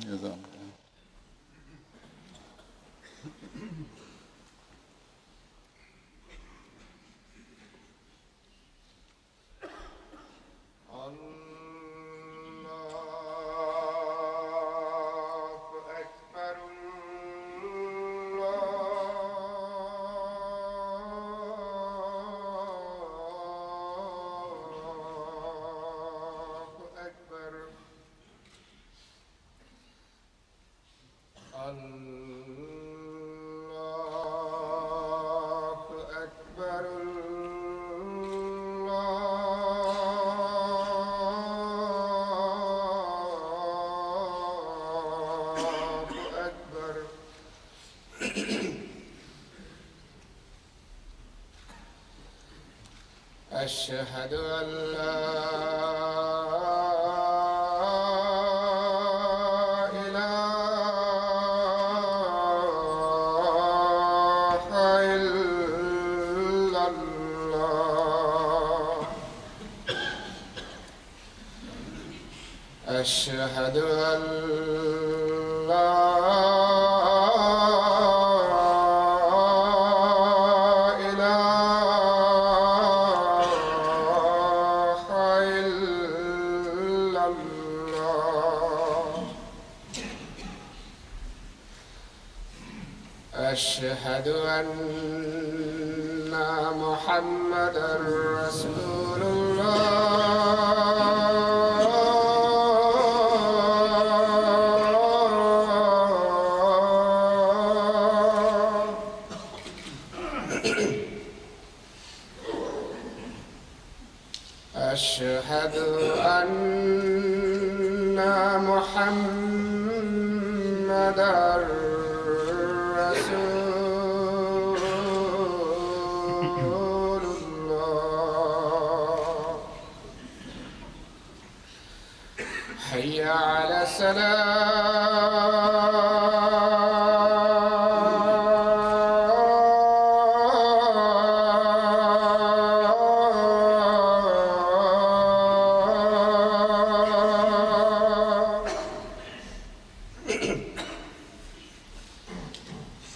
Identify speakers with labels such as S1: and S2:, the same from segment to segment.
S1: جزاك أشهد أن لا إله إلا الله أشهد أن لا أشهد أن محمدًا رسول الله أشهد أن محمدًا رسول الله حي على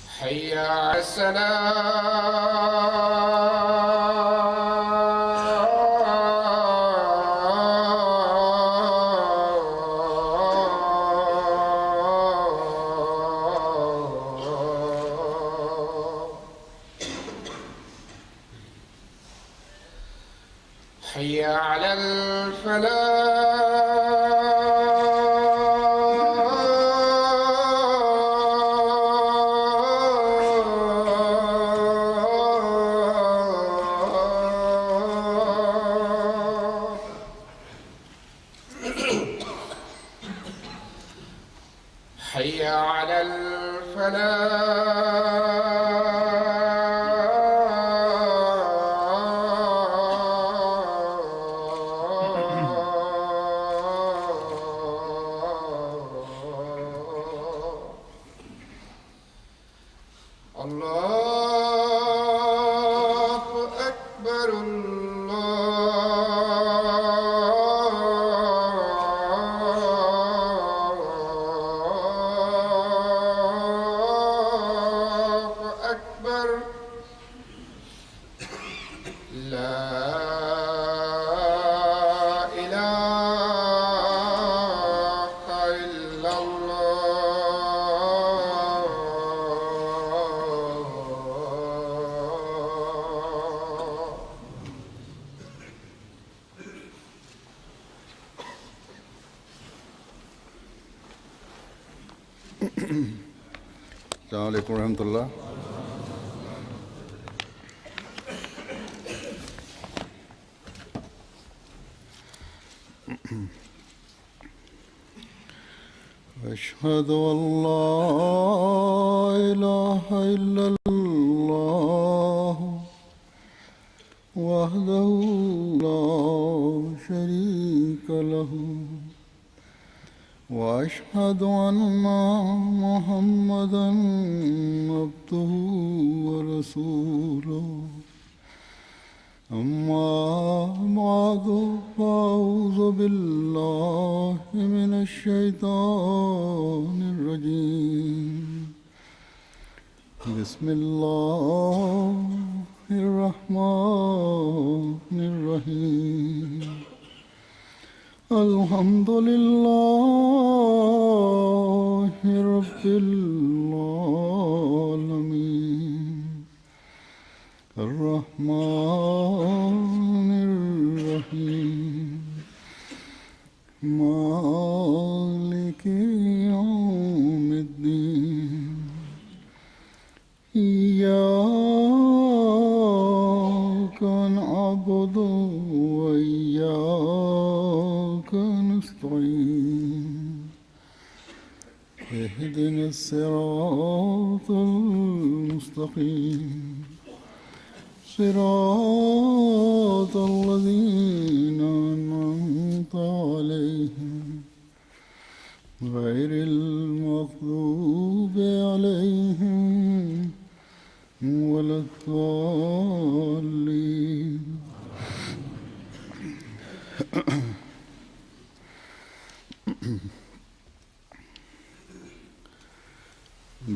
S1: حي على حي على حي على الله أكبر الله أكبر لا إله إلا الله السلام عليكم ورحمة الله. أشهد أن لا إله إلا الله وحده لا شريك له وأشهد أن محمدًا عبده ورسوله أما بعد فأعوذ بالله من الشيطان بسم الله الرحمن الرحيم الحمد لله رب العالمين الرحمن الرحيم مالك يوم الدين إياك نعبد وإياك نستعين اهدنا الصراط المستقيم صراط الذين أنعمت عليهم غير المغضوب عليهم ولا الضالين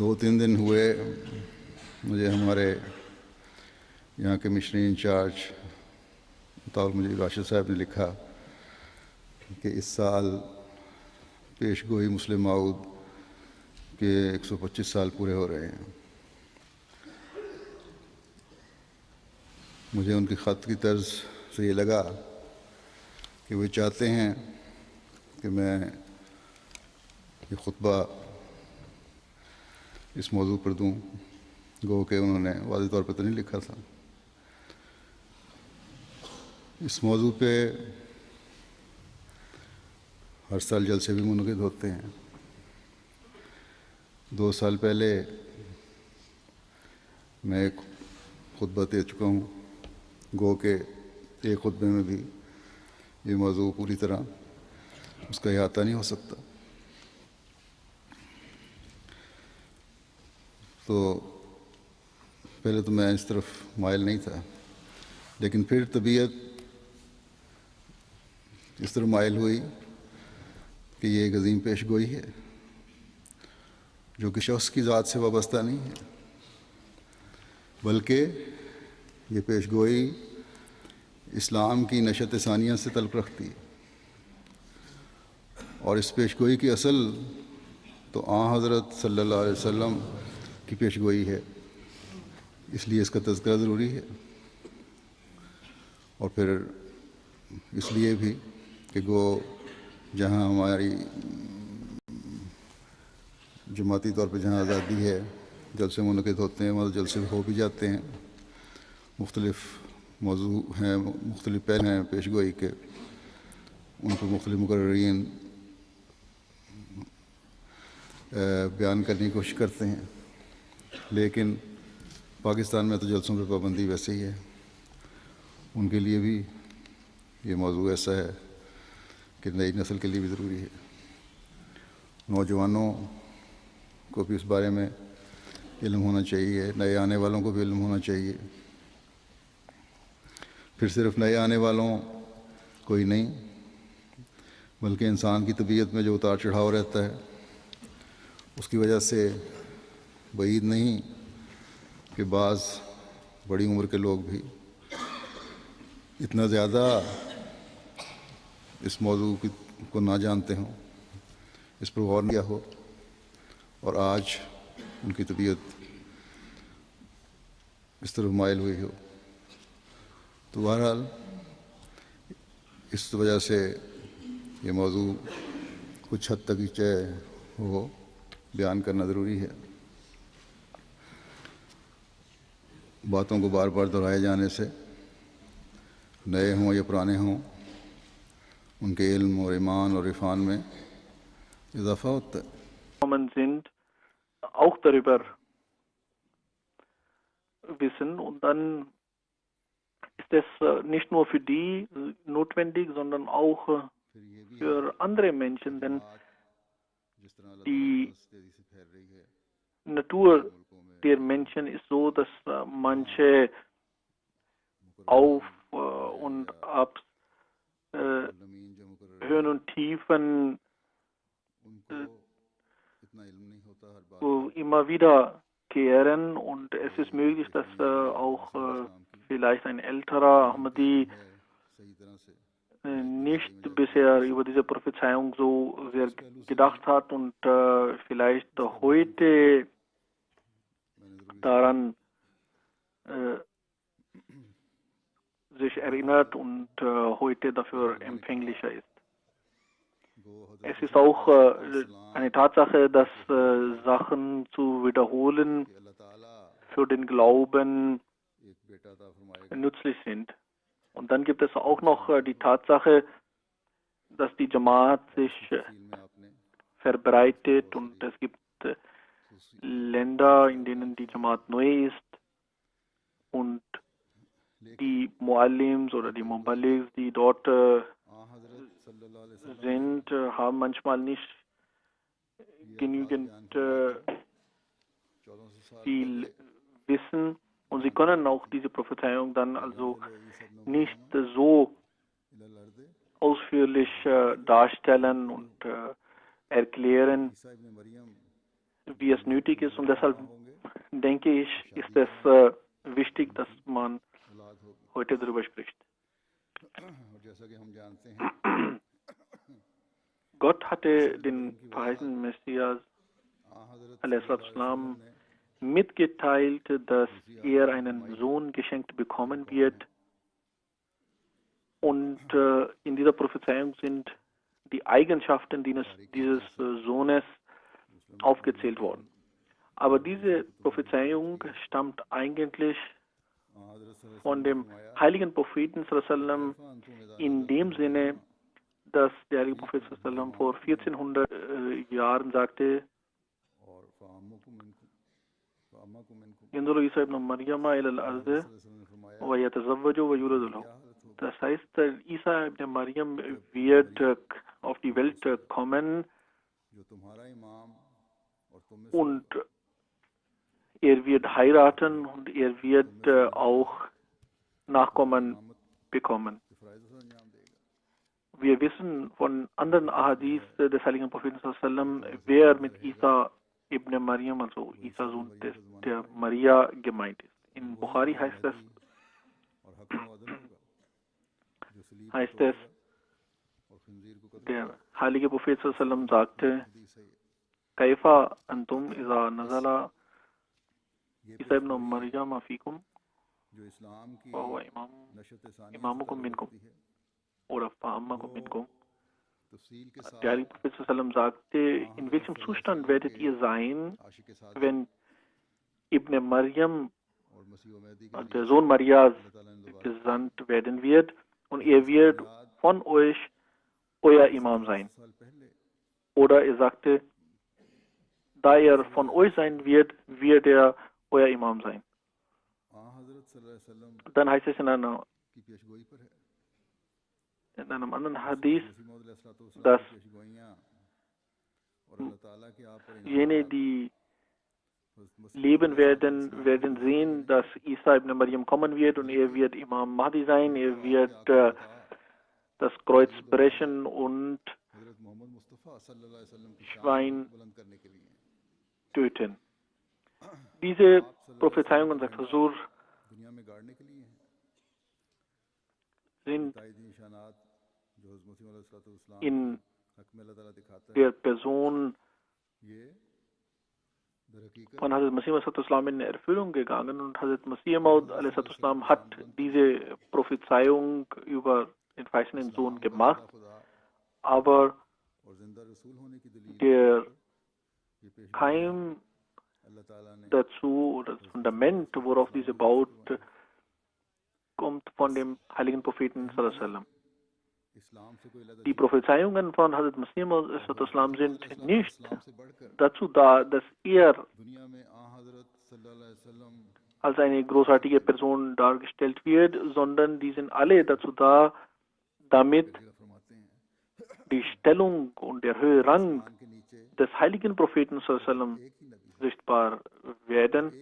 S1: दो तीन दिन हुए मुझे हमारे यहाँ के मिशनरी इंचार्ज मुझे राशिद साहब ने लिखा कि इस साल पेशगोई मुस्लिम माऊद के 125 साल पूरे हो रहे हैं। मुझे उनकी ख़त की तर्ज से ये लगा कि वे चाहते हैं कि मैं ये खुतबा इस मौजू पर दूँ, गो के उन्होंने वाज़ेह तौर पर तो नहीं लिखा था। इस मौजू पे हर साल जलसे भी मुनक़िद होते हैं। 2 साल पहले मैं एक खुतबा दे चुका हूँ, गो के एक खुतबे में भी ये मौजू पूरी तरह उसका अहाता नहीं हो सकता। तो पहले तो मैं इस तरफ माइल नहीं था, लेकिन फिर तबीयत इस तरह माइल हुई कि ये एक अजीम पेशगोई है जो कि शख्स की ज़ात से वाबस्ता नहीं है, बल्कि ये पेशगोई इस्लाम की नशत सानिया से तल्क़ रखती है। और इस पेशगोई की असल तो हज़रत सल्लल्लाहु अलैहि वसल्लम की पेशगोई है, इसलिए इसका तज़किरा ज़रूरी है। और फिर इसलिए भी कि गो जहाँ हमारी जमाती तौर पर जहाँ आज़ादी है, जलसे मुनक़िद होते हैं, वहाँ जलसे हो भी जाते हैं। मुख्तलिफ़ मौजू हैं, मुख्तलिफ़ पहलू हैं पेशगोई के, उन पर मुख्तलिफ़ मुक़र्रिरीन बयान करने की कोशिश करते हैं। लेकिन पाकिस्तान में तो जलसों पर पाबंदी वैसे ही है। उनके लिए भी ये मौजू ऐसा है कि नई नस्ल के लिए भी ज़रूरी है। नौजवानों को भी इस बारे में इल्म होना चाहिए, नए आने वालों को भी इल्म होना चाहिए। फिर सिर्फ नए आने वालों को ही नहीं, बल्कि इंसान की तबीयत में जो उतार चढ़ाव रहता है, उसकी वजह से बईद नहीं कि बाज़ बड़ी उम्र के लोग भी इतना ज़्यादा इस मौजू को ना जानते हों, इस पर गौर किया हो, और आज उनकी तबीयत इस तरफ माइल हुई हो। तो बहरहाल इस वजह से ये मौजू कुछ हद तक हो बयान करना ज़रूरी है। बातों को बार बार दोहराए जाने से नए हों या पुराने हों, उनके इल्म और ईमान और इरफान में इजाफ़ा होता है।
S2: Sind, auch darüber wissen, und dann ist es nicht nur für die notwendig, sondern auch für andere Menschen, denn die Natur der Menschen ist so, dass manche Auf und Abs, Höhen und Tiefen immer wieder kehren und es ist möglich, dass auch vielleicht ein älterer Ahmadi nicht bisher über diese Prophezeiung so sehr gedacht hat und vielleicht heute daran sich erinnert und heute dafür empfänglicher ist. Es ist auch eine Tatsache, dass Sachen zu wiederholen für den Glauben nützlich sind. Und dann gibt es auch noch die Tatsache, dass die Jamaat sich verbreitet und es gibt Länder, in denen die Jamaat neu ist und die Muallims oder die Muballighs, die dort sind, haben manchmal nicht genügend viel Wissen und sie können auch diese Prophezeiung dann also nicht so ausführlich darstellen und erklären, wie es nötig ist. Und deshalb denke ich, ist es wichtig, dass man heute darüber spricht. Gott hatte den verheißenen Messias a.s. mitgeteilt, dass er einen Sohn geschenkt bekommen wird. Und in dieser Prophezeiung sind die Eigenschaften dieses Sohnes aufgezählt worden. Aber diese Prophezeiung stammt eigentlich von dem heiligen Propheten in dem Sinne, dass der heilige Prophet vor 1400 Jahren sagte, das heißt, Isa ibn Maryam wird auf die Welt kommen und er wird heiraten und er wird auch Nachkommen bekommen. Wir wissen von anderen Ahadith des heiligen Propheten, wer mit Isa ibn Maryam, also Isa Sohn der Maria, gemeint ist. In Bukhari heißt es, der heilige Prophet sagte, Kaifa antum iza nazala Isa ibn Maryam afikum wa huwa imamukum minkum oder fa'ammakum minkum. Der heilige Prophet sagte, in welchem Zustand werdet ihr sein, wenn Ibn Maryam, der Sohn Marias, gesandt werden wird und er wird von euch euer Imam sein. Oder er sagte, da er von euch sein wird, wird er euer Imam sein. Dann heißt es in einem anderen Hadith, dass jene, die leben werden, werden sehen, dass Isa ibn Maryam kommen wird und er wird Imam Mahdi sein, er wird das Kreuz brechen und Schwein töten. Diese Prophezeiungen, sagt Huzur, sind in der Person von Hazrat Masih Maud in Erfüllung gegangen und Hazrat Masih Maud hat diese Prophezeiung über den verheißenen Sohn gemacht, aber der Keim dazu oder das Fundament, worauf diese baut, kommt von dem heiligen Propheten sallallahu. Die Prophezeiungen von Hazrat Masih Maud sind nicht dazu da, dass er als eine großartige Person dargestellt wird, sondern die sind alle dazu da, damit die Stellung und der höhere Rang des heiligen Propheten sallallahu sichtbar werden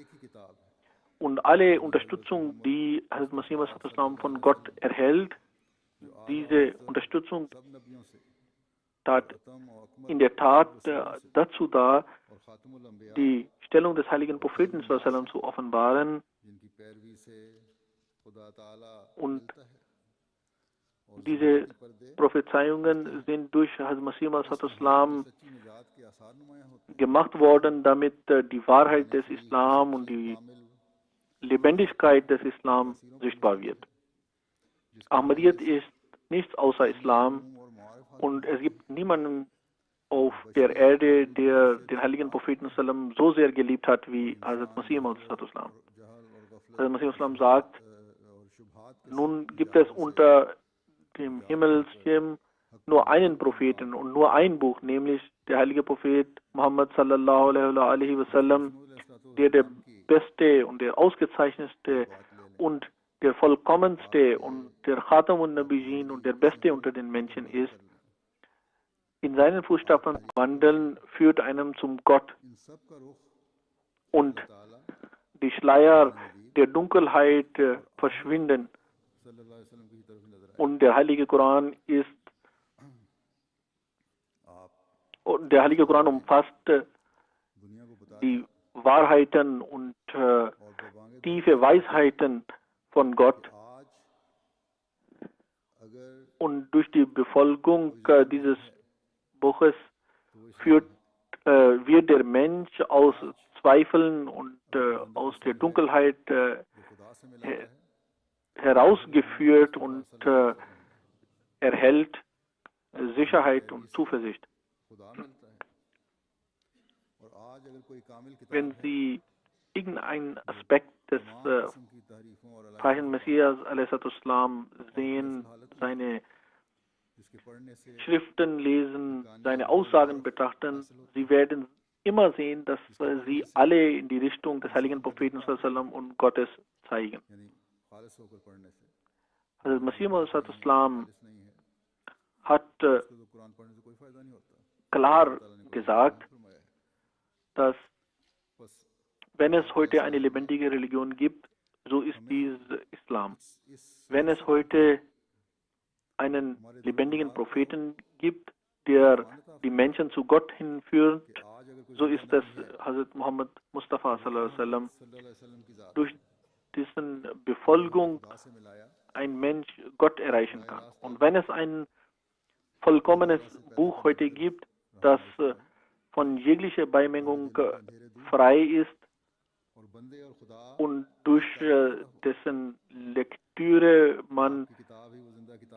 S2: und alle Unterstützung, die Hazrat Masih Maud von Gott erhält, diese Unterstützung in der Tat dazu da, die Stellung des heiligen Propheten sallam zu offenbaren. Und diese Prophezeiungen sind durch Hazrat Masih al-Islam gemacht worden, damit die Wahrheit des Islam und die Lebendigkeit des Islam sichtbar wird. Ahmadiyyat ist nichts außer Islam und es gibt niemanden auf der Erde, der den heiligen Propheten sallam so sehr geliebt hat wie Hazrat Masih al-Islam. Hazrat Masih al-Islam sagt, nun gibt es unter dem Himmelsschirm nur einen Propheten und nur ein Buch, nämlich der heilige Prophet Muhammad sallallahu alaihi wasallam, der der beste und der ausgezeichnetste und der vollkommenste und der Khatamun Nabiyyin und der beste unter den Menschen ist. In seinen Fußstapfen wandeln führt einem zum Gott und die Schleier der Dunkelheit verschwinden. Und der heilige Koran umfasst die Wahrheiten und tiefe Weisheiten von Gott. Und durch die Befolgung dieses Buches wird der Mensch aus Zweifeln und aus der Dunkelheit herausgeführt und erhält Sicherheit und Zuversicht. Wenn Sie irgendeinen Aspekt des Propheten Messias a.s. sehen, seine Schriften lesen, seine Aussagen betrachten, Sie werden immer sehen, dass sie alle in die Richtung des heiligen Propheten und Gottes zeigen. Also Masih al-Islam hat klar gesagt, dass wenn es heute eine lebendige Religion gibt, so ist dies Islam. Wenn es heute einen lebendigen Propheten gibt, der die Menschen zu Gott hinführt, so ist es Hazrat Muhammad Mustafa sallallahu alaihi wasallam. Durch dessen Befolgung ein Mensch Gott erreichen kann. Und wenn es ein vollkommenes Buch heute gibt, das von jeglicher Beimengung frei ist und durch dessen Lektüre man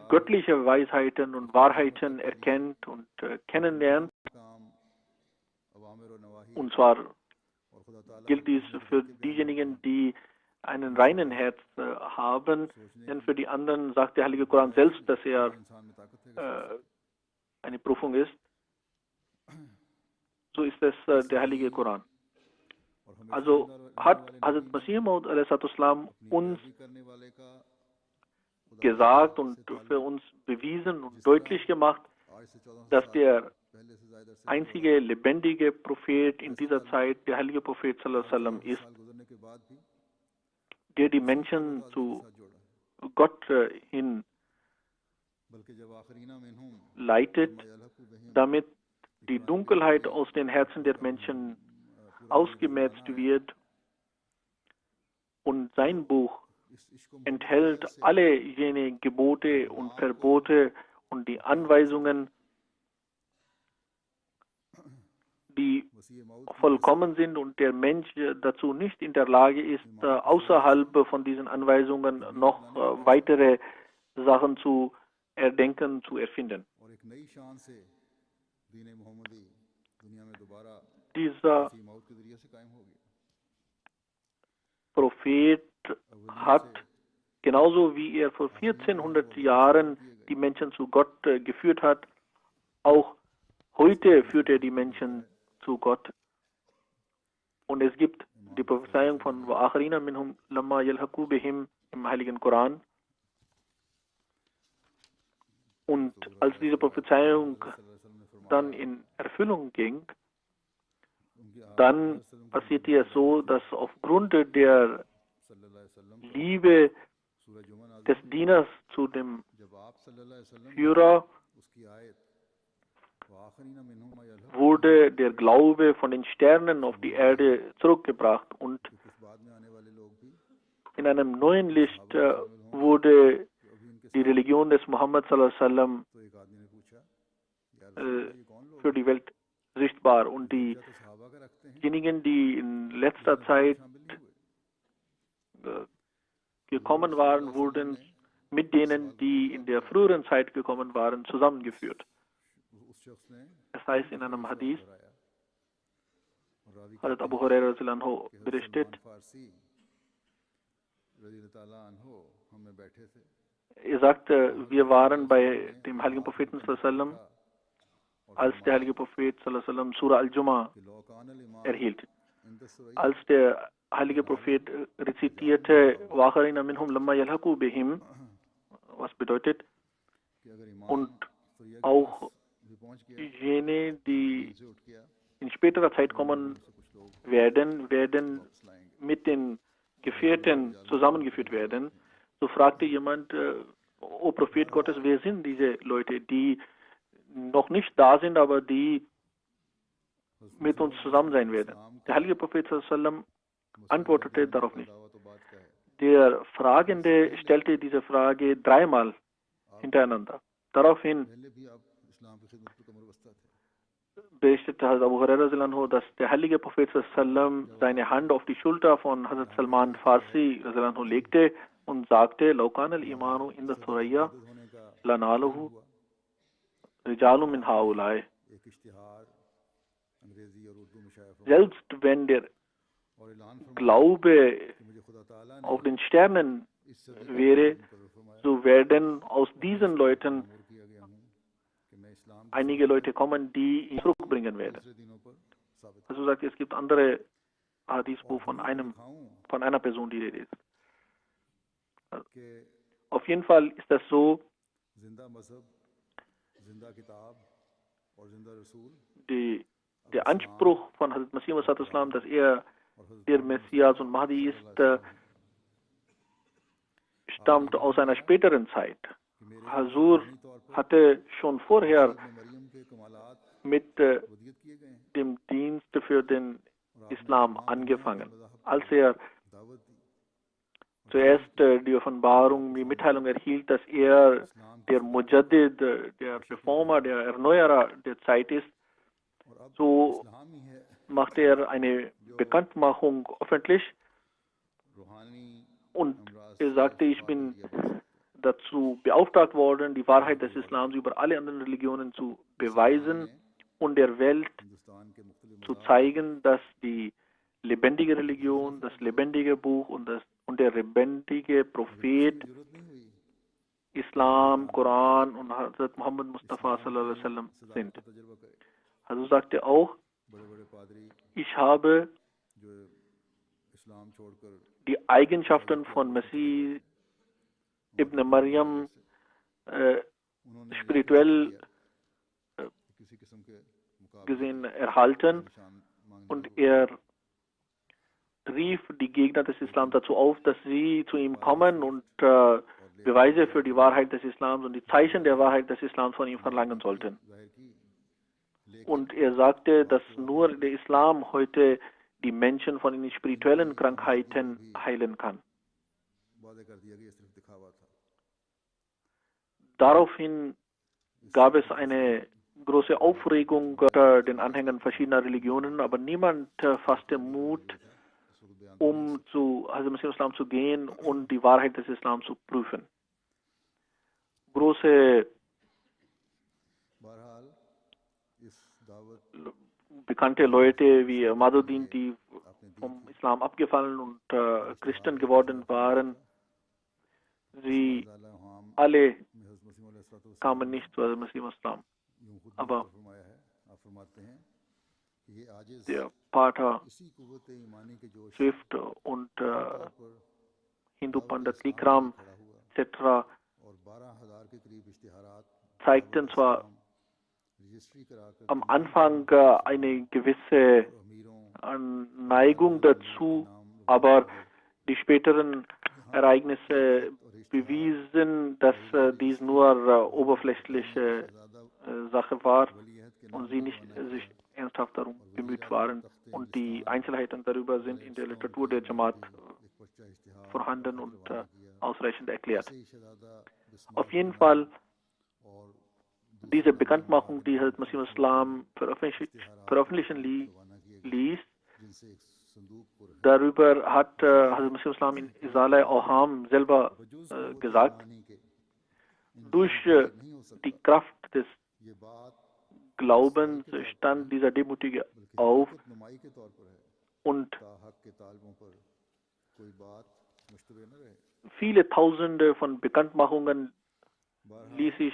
S2: göttliche Weisheiten und Wahrheiten erkennt und kennenlernt, und zwar gilt dies für diejenigen, die einen reinen Herz haben, denn für die anderen sagt der Heilige Koran selbst, dass er eine Prüfung ist. So ist es der Heilige Koran. Also hat Hazrat Masih Maud a.s. uns gesagt und für uns bewiesen und deutlich gemacht, dass der einzige lebendige Prophet in dieser Zeit der heilige Prophet sallallahu alaihi wasallam ist, der die Menschen zu Gott hin leitet, damit die Dunkelheit aus den Herzen der Menschen ausgemerzt wird. Und sein Buch enthält alle jene Gebote und Verbote und die Anweisungen, die vollkommen sind und der Mensch dazu nicht in der Lage ist, außerhalb von diesen Anweisungen noch weitere Sachen zu erdenken, zu erfinden. Dieser Prophet hat, genauso wie er vor 1400 Jahren die Menschen zu Gott geführt hat, auch heute führt er die Menschen zu Gott. Und es gibt die Prophezeiung von وَآخَرِينَ مِنْهُمْ لَمَّا يَلْحَقُوا بِهِمْ im Heiligen Koran. Und als diese Prophezeiung dann in Erfüllung ging, dann passierte es so, dass aufgrund der Liebe des Dieners zu dem Führer wurde der Glaube von den Sternen auf die Erde zurückgebracht und in einem neuen Licht wurde die Religion des Muhammad sallallahu alaihi wasallam für die Welt sichtbar, und diejenigen, die in letzter Zeit gekommen waren, wurden mit denen, die in der früheren Zeit gekommen waren, zusammengeführt. Es heißt in einem Hadith, Hazrat Abu Huraira berichtet, er sagte, wir waren bei dem heiligen Propheten sallallahu alaihi wasallam, als der heilige Prophet sallallahu alaihi wasallam Surah Al-Jumu'ah erhielt. Als der heilige Prophet rezitierte, وَآخَرِينَ مِنْهُمْ لَمَّا يَلْحَقُوا بِهِمْ, was bedeutet, und auch jene, die in späterer Zeit kommen werden mit den Gefährten zusammengeführt werden. So fragte jemand, O Prophet Gottes, wer sind diese Leute, die noch nicht da sind, aber die mit uns zusammen sein werden? Der heilige Prophet sallallahu alaihi wasallam antwortete darauf nicht. Der Fragende stellte diese Frage dreimal hintereinander. Daraufhin berichtete Hazrat Abu Huraira, dass der heilige Prophet sallallahu alaihi wasallam seine Hand auf die Schulter von Hazrat Salman Farsi legte und sagte, Laukan al-Imanu in der Thuraya lanaluhu rijalu min haulai. Selbst wenn der Glaube auf den Sternen wäre, so werden aus diesen Leuten einige Leute kommen, die ihn zurückbringen werden. Also sagt, es gibt andere Hadiths, wo von einer Person die Rede ist. Auf jeden Fall ist das so, der Anspruch von Hazrat Masih Maud, dass er der Messias und Mahdi ist, stammt aus einer späteren Zeit. Hazur hatte schon vorher mit dem Dienst für den Islam angefangen. Als er zuerst die Offenbarung, die Mitteilung erhielt, dass er der Mujaddid, der Reformer, der Erneuerer der Zeit ist, so machte er eine Bekanntmachung öffentlich und er sagte, ich bin dazu beauftragt worden, die Wahrheit des Islams über alle anderen Religionen zu beweisen und der Welt zu zeigen, dass die lebendige Religion, das lebendige Buch und der lebendige Prophet Islam, Koran und Hazrat Muhammad Mustafa sallallahu alaihi wasallam sind. Also sagte auch, ich habe die Eigenschaften von Masih ibn Maryam spirituell gesehen erhalten, und er rief die Gegner des Islam dazu auf, dass sie zu ihm kommen und Beweise für die Wahrheit des Islams und die Zeichen der Wahrheit des Islams von ihm verlangen sollten. Und er sagte, dass nur der Islam heute die Menschen von den spirituellen Krankheiten heilen kann. Daraufhin gab es eine große Aufregung unter den Anhängern verschiedener Religionen, aber niemand fasste Mut, um zu Hazrat Masih Islam zu gehen und die Wahrheit des Islam zu prüfen. Große bekannte Leute wie Ahmaduddin, die vom Islam abgefallen und Christen geworden waren, sie alle kamen nicht zu Masih Islam. Aber der Pater Swift und Hindu Pandit Likram etc. zeigten zwar am Anfang eine gewisse Neigung dazu, aber die späteren Ereignisse bewiesen, dass dies nur oberflächliche Sache war. und sie nicht sich ernsthaft darum bemüht waren. Und die Einzelheiten darüber sind in der Literatur der Jamaat vorhanden und ausreichend erklärt. Auf jeden Fall, diese Bekanntmachung, die Hazrat Masih Islam veröffentlichen ließ, darüber hat Hazrat Masih Islam in Izala Awham selber gesagt, durch die Kraft des Glaubens stand dieser Demutige auf und viele Tausende von Bekanntmachungen ließ sich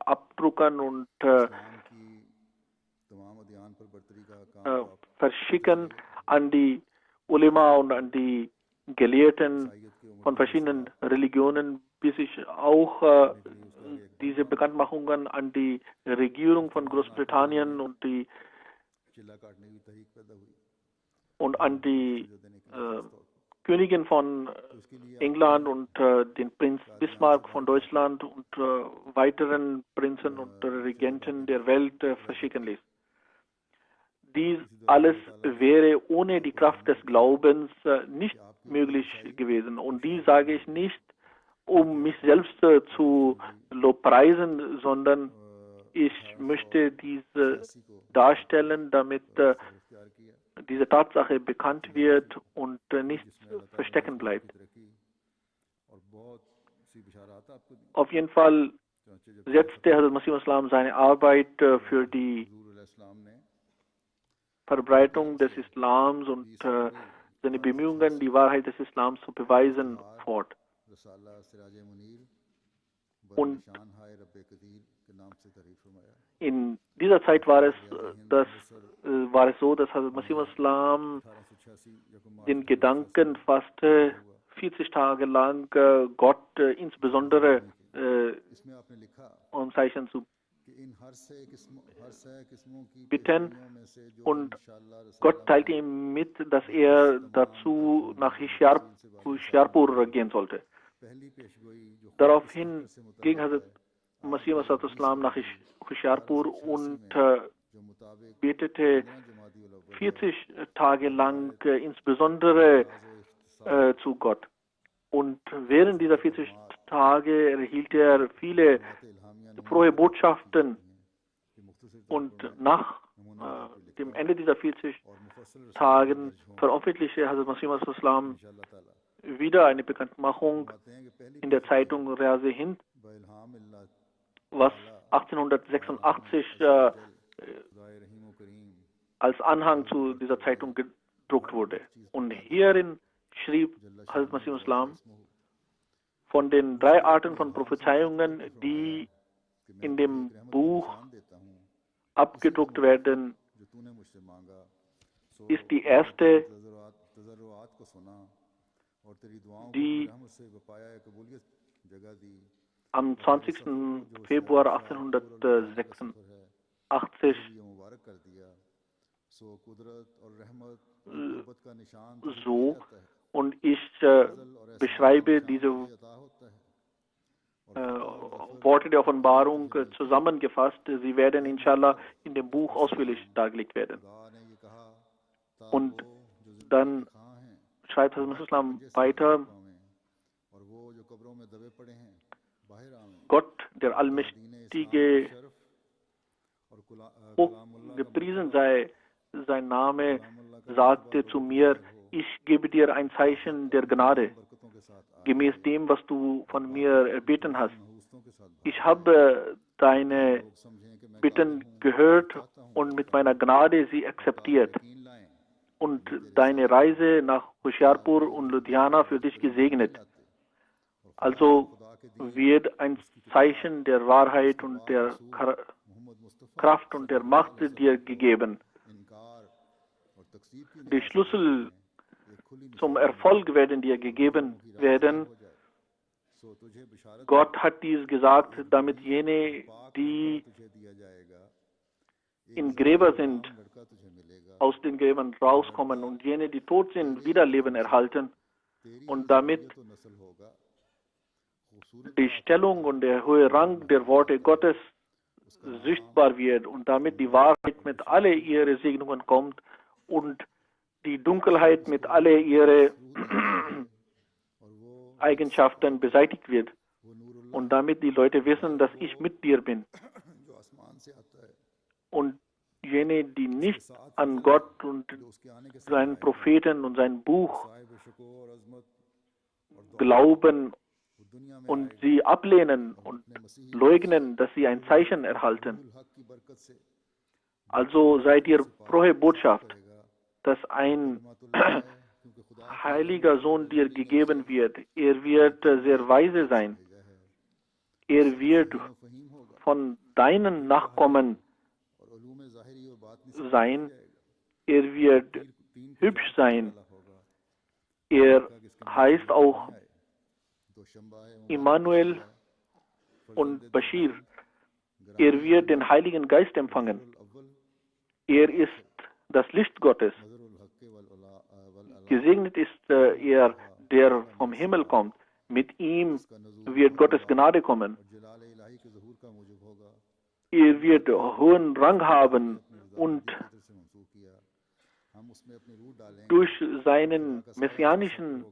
S2: abdrucken und verschicken an die Ulema und an die Gelehrten von verschiedenen Religionen, bis sich auch diese Bekanntmachungen an die Regierung von Großbritannien und an die Königin von England und den Prinz Bismarck von Deutschland und weiteren Prinzen und Regenten der Welt verschicken ließ. Dies alles wäre ohne die Kraft des Glaubens nicht möglich gewesen. Und dies sage ich nicht, um mich selbst zu lobpreisen, sondern ich möchte diese darstellen, damit diese Tatsache bekannt wird und nicht verstecken bleibt. Auf jeden Fall setzte Hazrat Masih Islam seine Arbeit für die Verbreitung des Islams und seine Bemühungen, die Wahrheit des Islams zu beweisen, fort. Und in dieser Zeit war es so, dass Hazrat Masih Islam den Gedanken fasste, 40 Tage lang Gott insbesondere um Zeichen zu bitten, und Gott teilte ihm mit, dass er dazu nach Hoshiarpur gehen sollte. Daraufhin ging Hazrat Masih Islam nach Hoshiarpur und betete 40 Tage lang insbesondere zu Gott. Und während dieser 40 Tage erhielt er viele frohe Botschaften, und nach dem Ende dieser 40 Tagen veröffentlichte Hazrat Masih Islam wieder eine Bekanntmachung in der Zeitung Riaz Hind, was 1886 als Anhang zu dieser Zeitung gedruckt wurde. Und hierin schrieb Hazrat Masih Islam von den 3 Arten von Prophezeiungen, die in dem Buch abgedruckt werden, ist die erste, die am 20. Februar 1886 so, und ich beschreibe diese Worte der Offenbarung zusammengefasst. Sie werden inshallah in dem Buch ausführlich dargelegt werden. Und dann schreibt Hazrat Masih Islam weiter: Gott, der Allmächtige, gepriesen sei sein Name, sagte zu mir: Ich gebe dir ein Zeichen der Gnade, gemäß dem, was du von mir erbeten hast. Ich habe deine Bitten gehört und mit meiner Gnade sie akzeptiert und deine Reise nach Hoshiarpur und Ludhiana für dich gesegnet. Also wird ein Zeichen der Wahrheit und der Kraft und der Macht dir gegeben. Die Schlüssel zum Erfolg werden dir gegeben werden. Gott hat dies gesagt, damit jene, die in Gräber sind, aus den Gräbern rauskommen, und jene, die tot sind, wieder Leben erhalten, und damit die Stellung und der hohe Rang der Worte Gottes sichtbar wird und damit die Wahrheit mit alle ihre Segnungen kommt und die Dunkelheit mit alle ihre Eigenschaften beseitigt wird und damit die Leute wissen, dass ich mit dir bin. Und jene, die nicht an Gott und seinen Propheten und sein Buch glauben und sie ablehnen und leugnen, dass sie ein Zeichen erhalten. Also seid ihr frohe Botschaft, dass ein heiliger Sohn dir gegeben wird. Er wird sehr weise sein. Er wird von deinen Nachkommen sein. Er wird hübsch sein. Er heißt auch Immanuel und Bashir. Er wird den Heiligen Geist empfangen. Er ist das Licht Gottes. Gesegnet ist er, der vom Himmel kommt. Mit ihm wird Gottes Gnade kommen. Er wird hohen Rang haben und durch seinen messianischen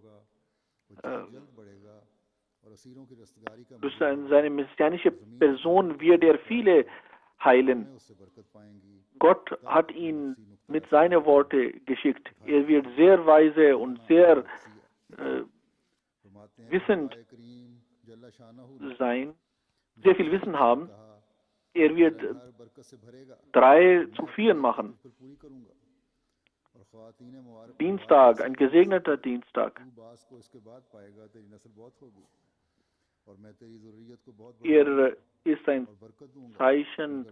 S2: durch seine messianische Person wird er viele heilen. Gott hat ihn mit seinen Worten geschickt. Er wird sehr weise und sehr wissend sein, sehr viel Wissen haben. Er wird 3 zu 4 machen. Dienstag, ein gesegneter Dienstag. Er ist ein Zeichen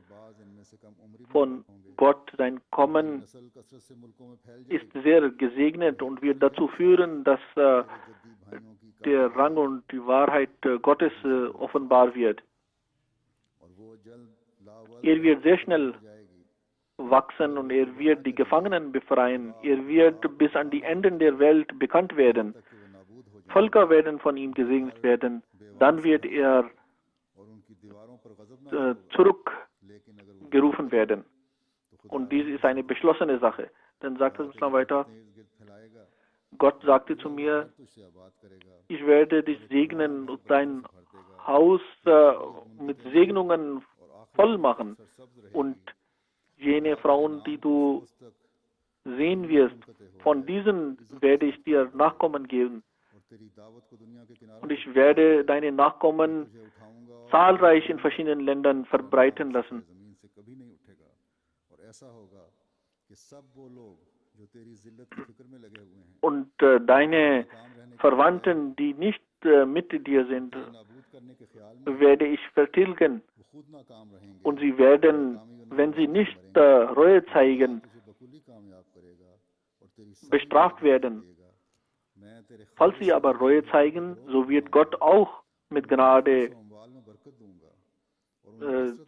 S2: von Gott. Sein Kommen ist sehr gesegnet und wird dazu führen, dass der Rang und die Wahrheit Gottes offenbar wird. Er wird sehr schnell wachsen und er wird die Gefangenen befreien. Er wird bis an die Enden der Welt bekannt werden. Völker werden von ihm gesegnet werden. Dann wird er zurückgerufen werden. Und dies ist eine beschlossene Sache. Dann sagt das Islam weiter, Gott sagte zu mir, ich werde dich segnen und dein Haus mit Segnungen voll machen. Und jene Frauen, die du sehen wirst, von diesen werde ich dir Nachkommen geben. Und ich werde deine Nachkommen zahlreich in verschiedenen Ländern verbreiten lassen. Und deine Verwandten, die nicht mit dir sind, werde ich vertilgen. Und sie werden, wenn sie nicht Reue zeigen, bestraft werden. Falls sie aber Reue zeigen, so wird Gott auch mit Gnade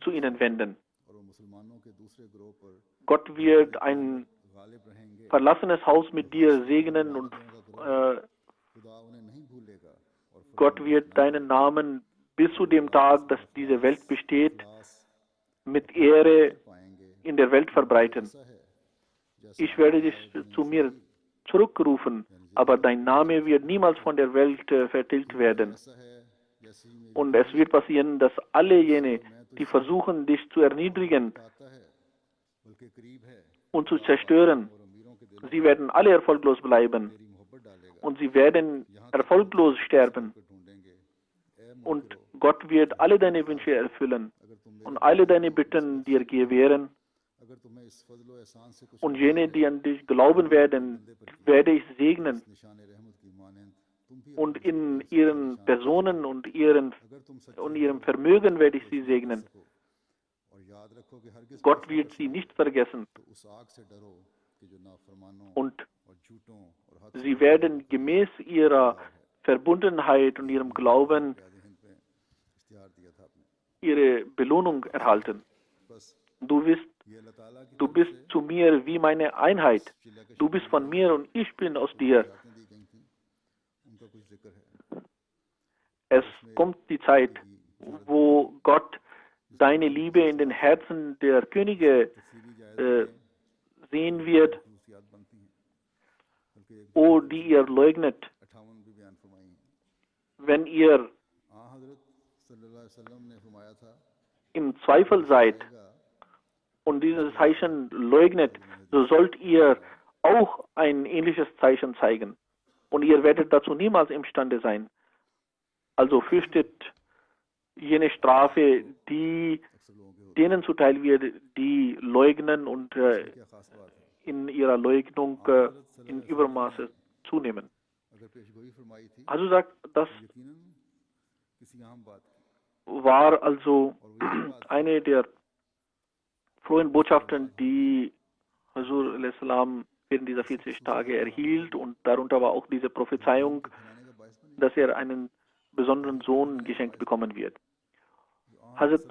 S2: zu ihnen wenden. Gott wird ein verlassenes Haus mit dir segnen und Gott wird deinen Namen bis zu dem Tag, dass diese Welt besteht, mit Ehre in der Welt verbreiten. Ich werde dich zu mir zurückrufen, aber dein Name wird niemals von der Welt vertilgt werden. Und es wird passieren, dass alle jene, die versuchen, dich zu erniedrigen und zu zerstören, sie werden alle erfolglos bleiben. Und sie werden erfolglos sterben. Und Gott wird alle deine Wünsche erfüllen und alle deine Bitten dir gewähren. Und jene, die an dich glauben werden, werde ich segnen. Und in ihren Personen und ihrem Vermögen werde ich sie segnen. Gott wird sie nicht vergessen. Und sie werden gemäß ihrer Verbundenheit und ihrem Glauben ihre Belohnung erhalten. Du bist zu mir wie meine Einheit. Du bist von mir und ich bin aus dir. Es kommt die Zeit, wo Gott deine Liebe in den Herzen der Könige sehen wird, o die ihr leugnet, wenn ihr im Zweifel seid und dieses Zeichen leugnet, so sollt ihr auch ein ähnliches Zeichen zeigen. Und ihr werdet dazu niemals imstande sein. Also fürchtet jene Strafe, die denen zuteil wird, die leugnen und in ihrer Leugnung in Übermaße zunehmen. Also sagt, das war also eine der frohen Botschaften, die Hazur a.s. während dieser 40 Tage erhielt, und darunter war auch diese Prophezeiung, dass er einen besonderen Sohn geschenkt bekommen wird. Hazrat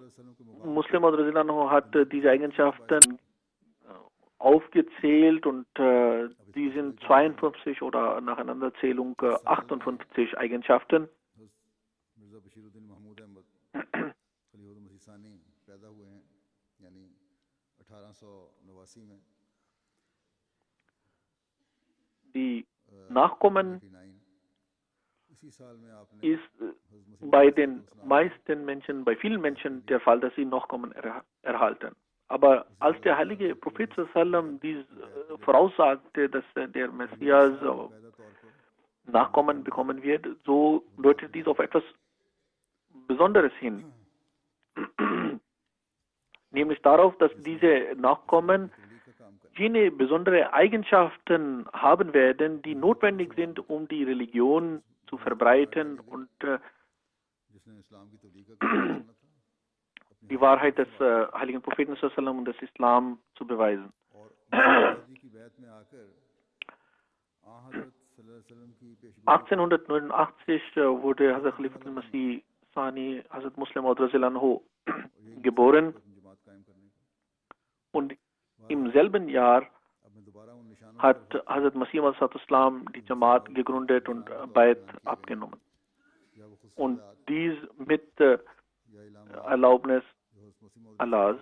S2: Muslim hat diese Eigenschaften aufgezählt und die sind 52 oder nach Aneinanderzählung 58 Eigenschaften. Die Nachkommen ist bei den meisten Menschen, bei vielen Menschen der Fall, dass sie Nachkommen erhalten. Aber als der heilige Prophet sallam dies voraussagte, dass der Messias Nachkommen bekommen wird, so deutet dies auf etwas Besonderes hin. Nämlich darauf, dass diese Nachkommen jene besondere Eigenschaften haben werden, die notwendig sind, um die Religion zu verbreiten und die Wahrheit des heiligen Propheten und des Islam zu beweisen. 1889 wurde Hazrat Khalifat al-Masih Sani, Hazrat Muslim Maud geboren, und im selben Jahr hat Hazrat Masih al-Islam die Jamaat gegründet und Bayt abgenommen. Und dies mit Erlaubnis Allahs.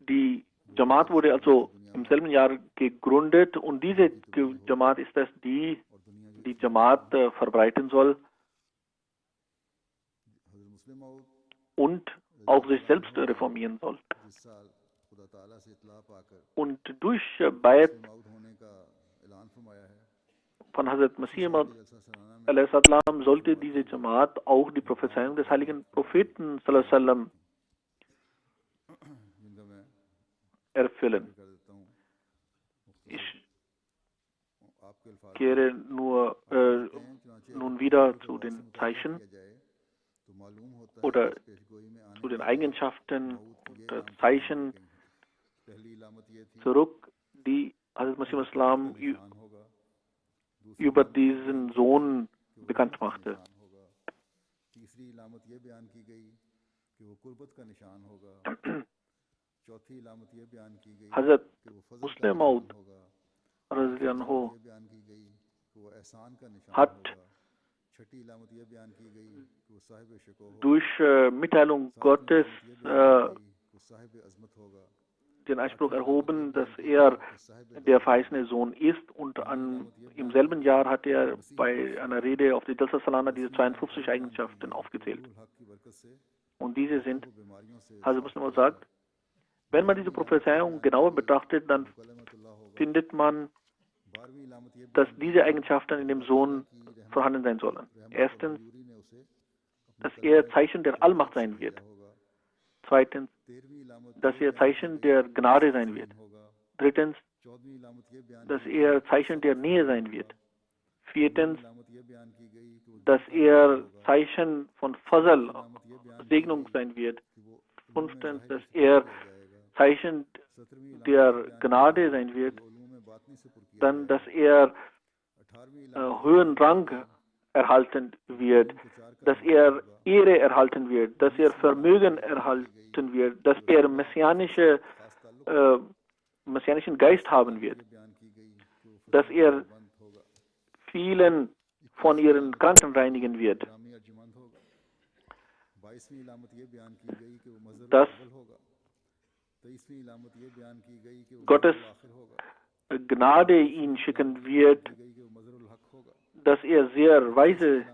S2: Die Jamaat wurde also im selben Jahr gegründet, und diese Jamaat ist es, die die Jamaat verbreiten soll und auch sich selbst reformieren soll. Und durch Bayt von Hazrat Masih a.s. sollte diese Jamaat auch die Prophezeiung des heiligen Propheten sallam erfüllen. Ich kehre nun wieder zu den Zeichen oder zu den Eigenschaften und Zeichen zurück, die Hazrat Masih al-Islam über diesen Sohn bekannt machte. Hazrat Muslim Maud hat durch Mitteilung Gottes den Anspruch erhoben, dass er der verheißene Sohn ist, und im selben Jahr hat er bei einer Rede auf die Jalsa Salana diese 52 Eigenschaften aufgezählt. Und diese sind, Hazrat Muslim sagt, wenn man diese Prophezeiung genauer betrachtet, dann findet man, dass diese Eigenschaften in dem Sohn vorhanden sein sollen. Erstens, dass er Zeichen der Allmacht sein wird. Zweitens, dass er Zeichen der Gnade sein wird. Drittens, dass er Zeichen der Nähe sein wird. Viertens, dass er Zeichen von Fazl, Segnung sein wird. Fünftens, dass er Zeichen der Gnade sein wird. Dann, dass er höheren Rang erhalten wird, dass er Ehre erhalten wird, dass er Vermögen erhalten wird, dass er messianischen Geist haben wird, dass er vielen von ihren Kranken reinigen wird. Dass Gottes Gnade ihn schicken wird, dass er sehr weise,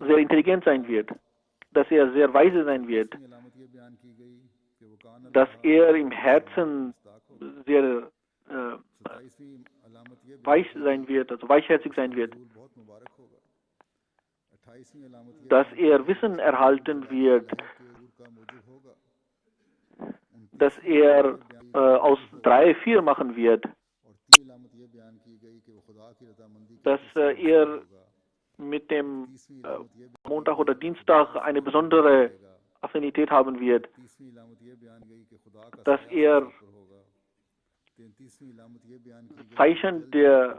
S2: sehr intelligent sein wird, dass er sehr weise sein wird, dass er im Herzen sehr weich sein wird, also weichherzig sein wird, dass er Wissen erhalten wird, dass er aus 3 4 machen wird, dass er mit dem Montag oder Dienstag eine besondere Affinität haben wird, dass er Zeichen des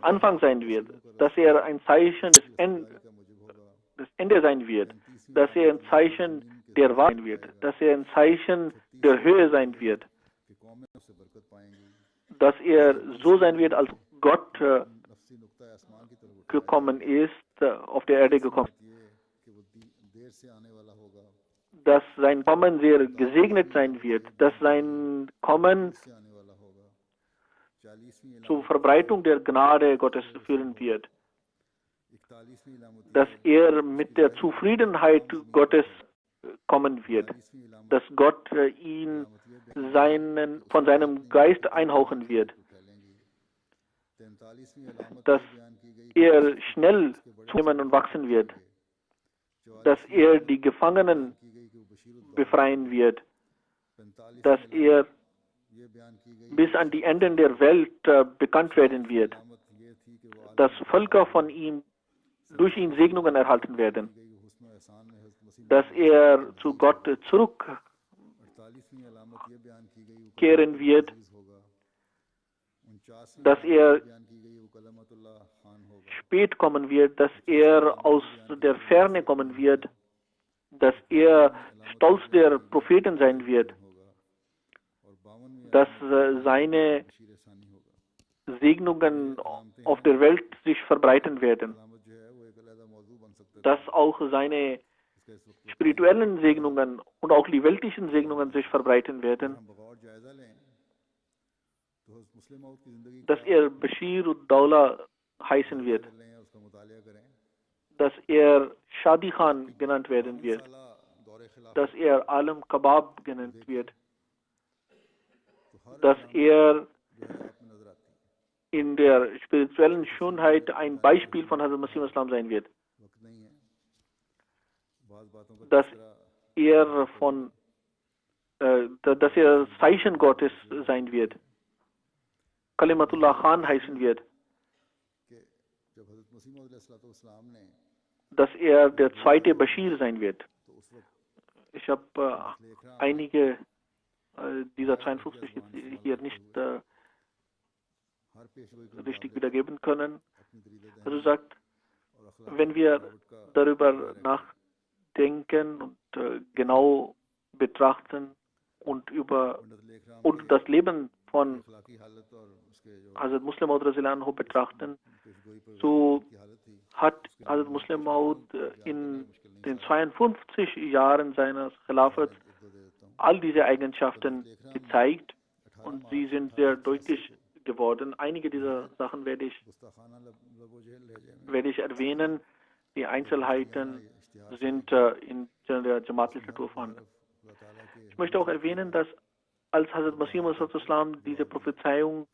S2: Anfangs sein wird, dass er ein Zeichen des Ende sein wird, dass er ein Zeichen der Wahrheit sein wird, dass er ein Zeichen der Höhe sein wird, dass er so sein wird, als Gott gekommen ist, auf der Erde gekommen, dass sein Kommen sehr gesegnet sein wird, dass sein Kommen zur Verbreitung der Gnade Gottes führen wird, dass er mit der Zufriedenheit Gottes kommen wird, dass Gott ihn von seinem Geist einhauchen wird, dass er schnell zunehmen und wachsen wird, dass er die Gefangenen befreien wird, dass er bis an die Enden der Welt bekannt werden wird, dass Völker von ihm durch ihn Segnungen erhalten werden, dass er zu Gott zurückkehren wird, dass er spät kommen wird, dass er aus der Ferne kommen wird, dass er Stolz der Propheten sein wird, dass seine Segnungen auf der Welt sich verbreiten werden, dass auch seine spirituellen Segnungen und auch die weltlichen Segnungen sich verbreiten werden, dass er Bashir und Daula heißen wird, dass er Shadi Khan genannt werden wird, dass er Alam Kabab genannt wird, dass er in der spirituellen Schönheit ein Beispiel von Hazrat Masih Islam sein wird, dass er dass er Zeichen Gottes sein wird, Kalimatullah Khan heißen wird, dass er der zweite Bashir sein wird. Ich habe einige dieser 52 hier nicht richtig wiedergeben können. Also sagt, wenn wir darüber nachdenken und genau betrachten und das Leben von Hazrat Muslim Maud betrachten, so hat Hazrat Muslim Maud in den 52 Jahren seines Khilafats all diese Eigenschaften gezeigt und sie sind sehr deutlich geworden. Einige dieser Sachen werde ich erwähnen. Die Einzelheiten sind in der Jamaat-Literatur vorhanden. Ich möchte auch erwähnen, dass als Hazrat Masih Maud diese Prophezeiung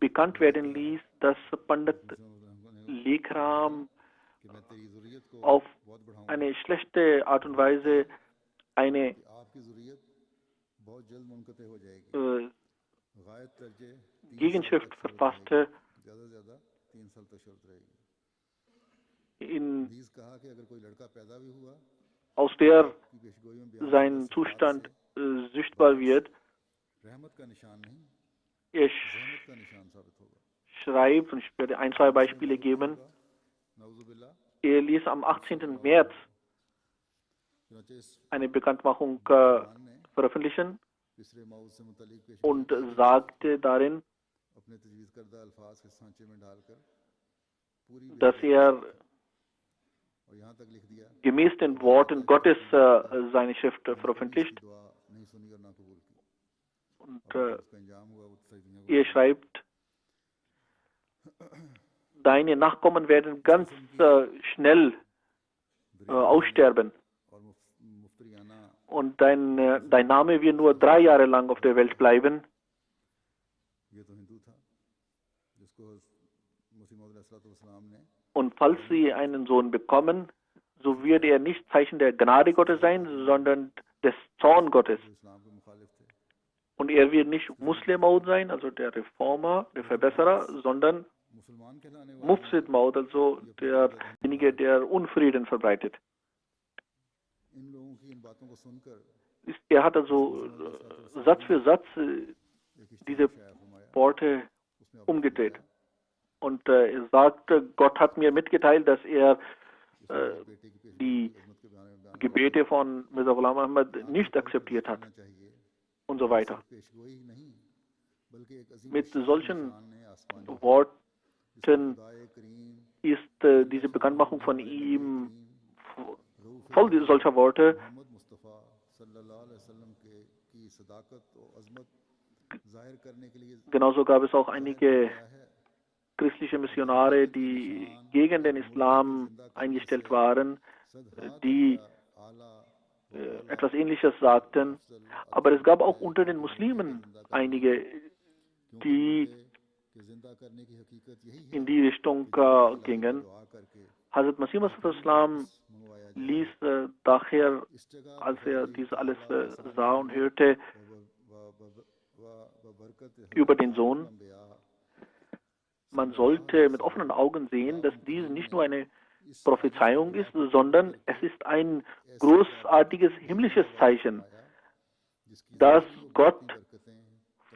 S2: bekannt werden ließ, dass Pandit Lekram auf eine schlechte Art und Weise eine Gegenschrift verfasste, aus der sein Zustand sichtbar wird. Er schreibt, und ich werde 1, 2 Beispiele geben, er ließ am 18. März eine Bekanntmachung veröffentlichen und sagte darin, dass er gemäß den Worten Gottes seine Schrift veröffentlicht. Und er schreibt, deine Nachkommen werden ganz schnell aussterben. Und dein Name wird nur 3 Jahre lang auf der Welt bleiben. Und falls sie einen Sohn bekommen, so wird er nicht Zeichen der Gnade Gottes sein, sondern des Zorn Gottes. Und er wird nicht Muslim Maud sein, also der Reformer, der Verbesserer, sondern Mufsid Maud, also derjenige, der Unfrieden verbreitet. Er hat also Satz für Satz diese Worte umgedreht. Und er sagte, Gott hat mir mitgeteilt, dass er die Gebete von Mirza Ghulam Ahmad nicht akzeptiert hat und so weiter. Mit solchen Worten ist diese Bekanntmachung von ihm voll solcher Worte. Genauso gab es auch einige christliche Missionare, die gegen den Islam eingestellt waren, die etwas Ähnliches sagten. Aber es gab auch unter den Muslimen einige, die in die Richtung gingen. Hazrat Masih Maud ließ daher, als er dies alles sah und hörte, über den Sohn, man sollte mit offenen Augen sehen, dass dies nicht nur eine Prophezeiung ist, sondern es ist ein großartiges himmlisches Zeichen, dass Gott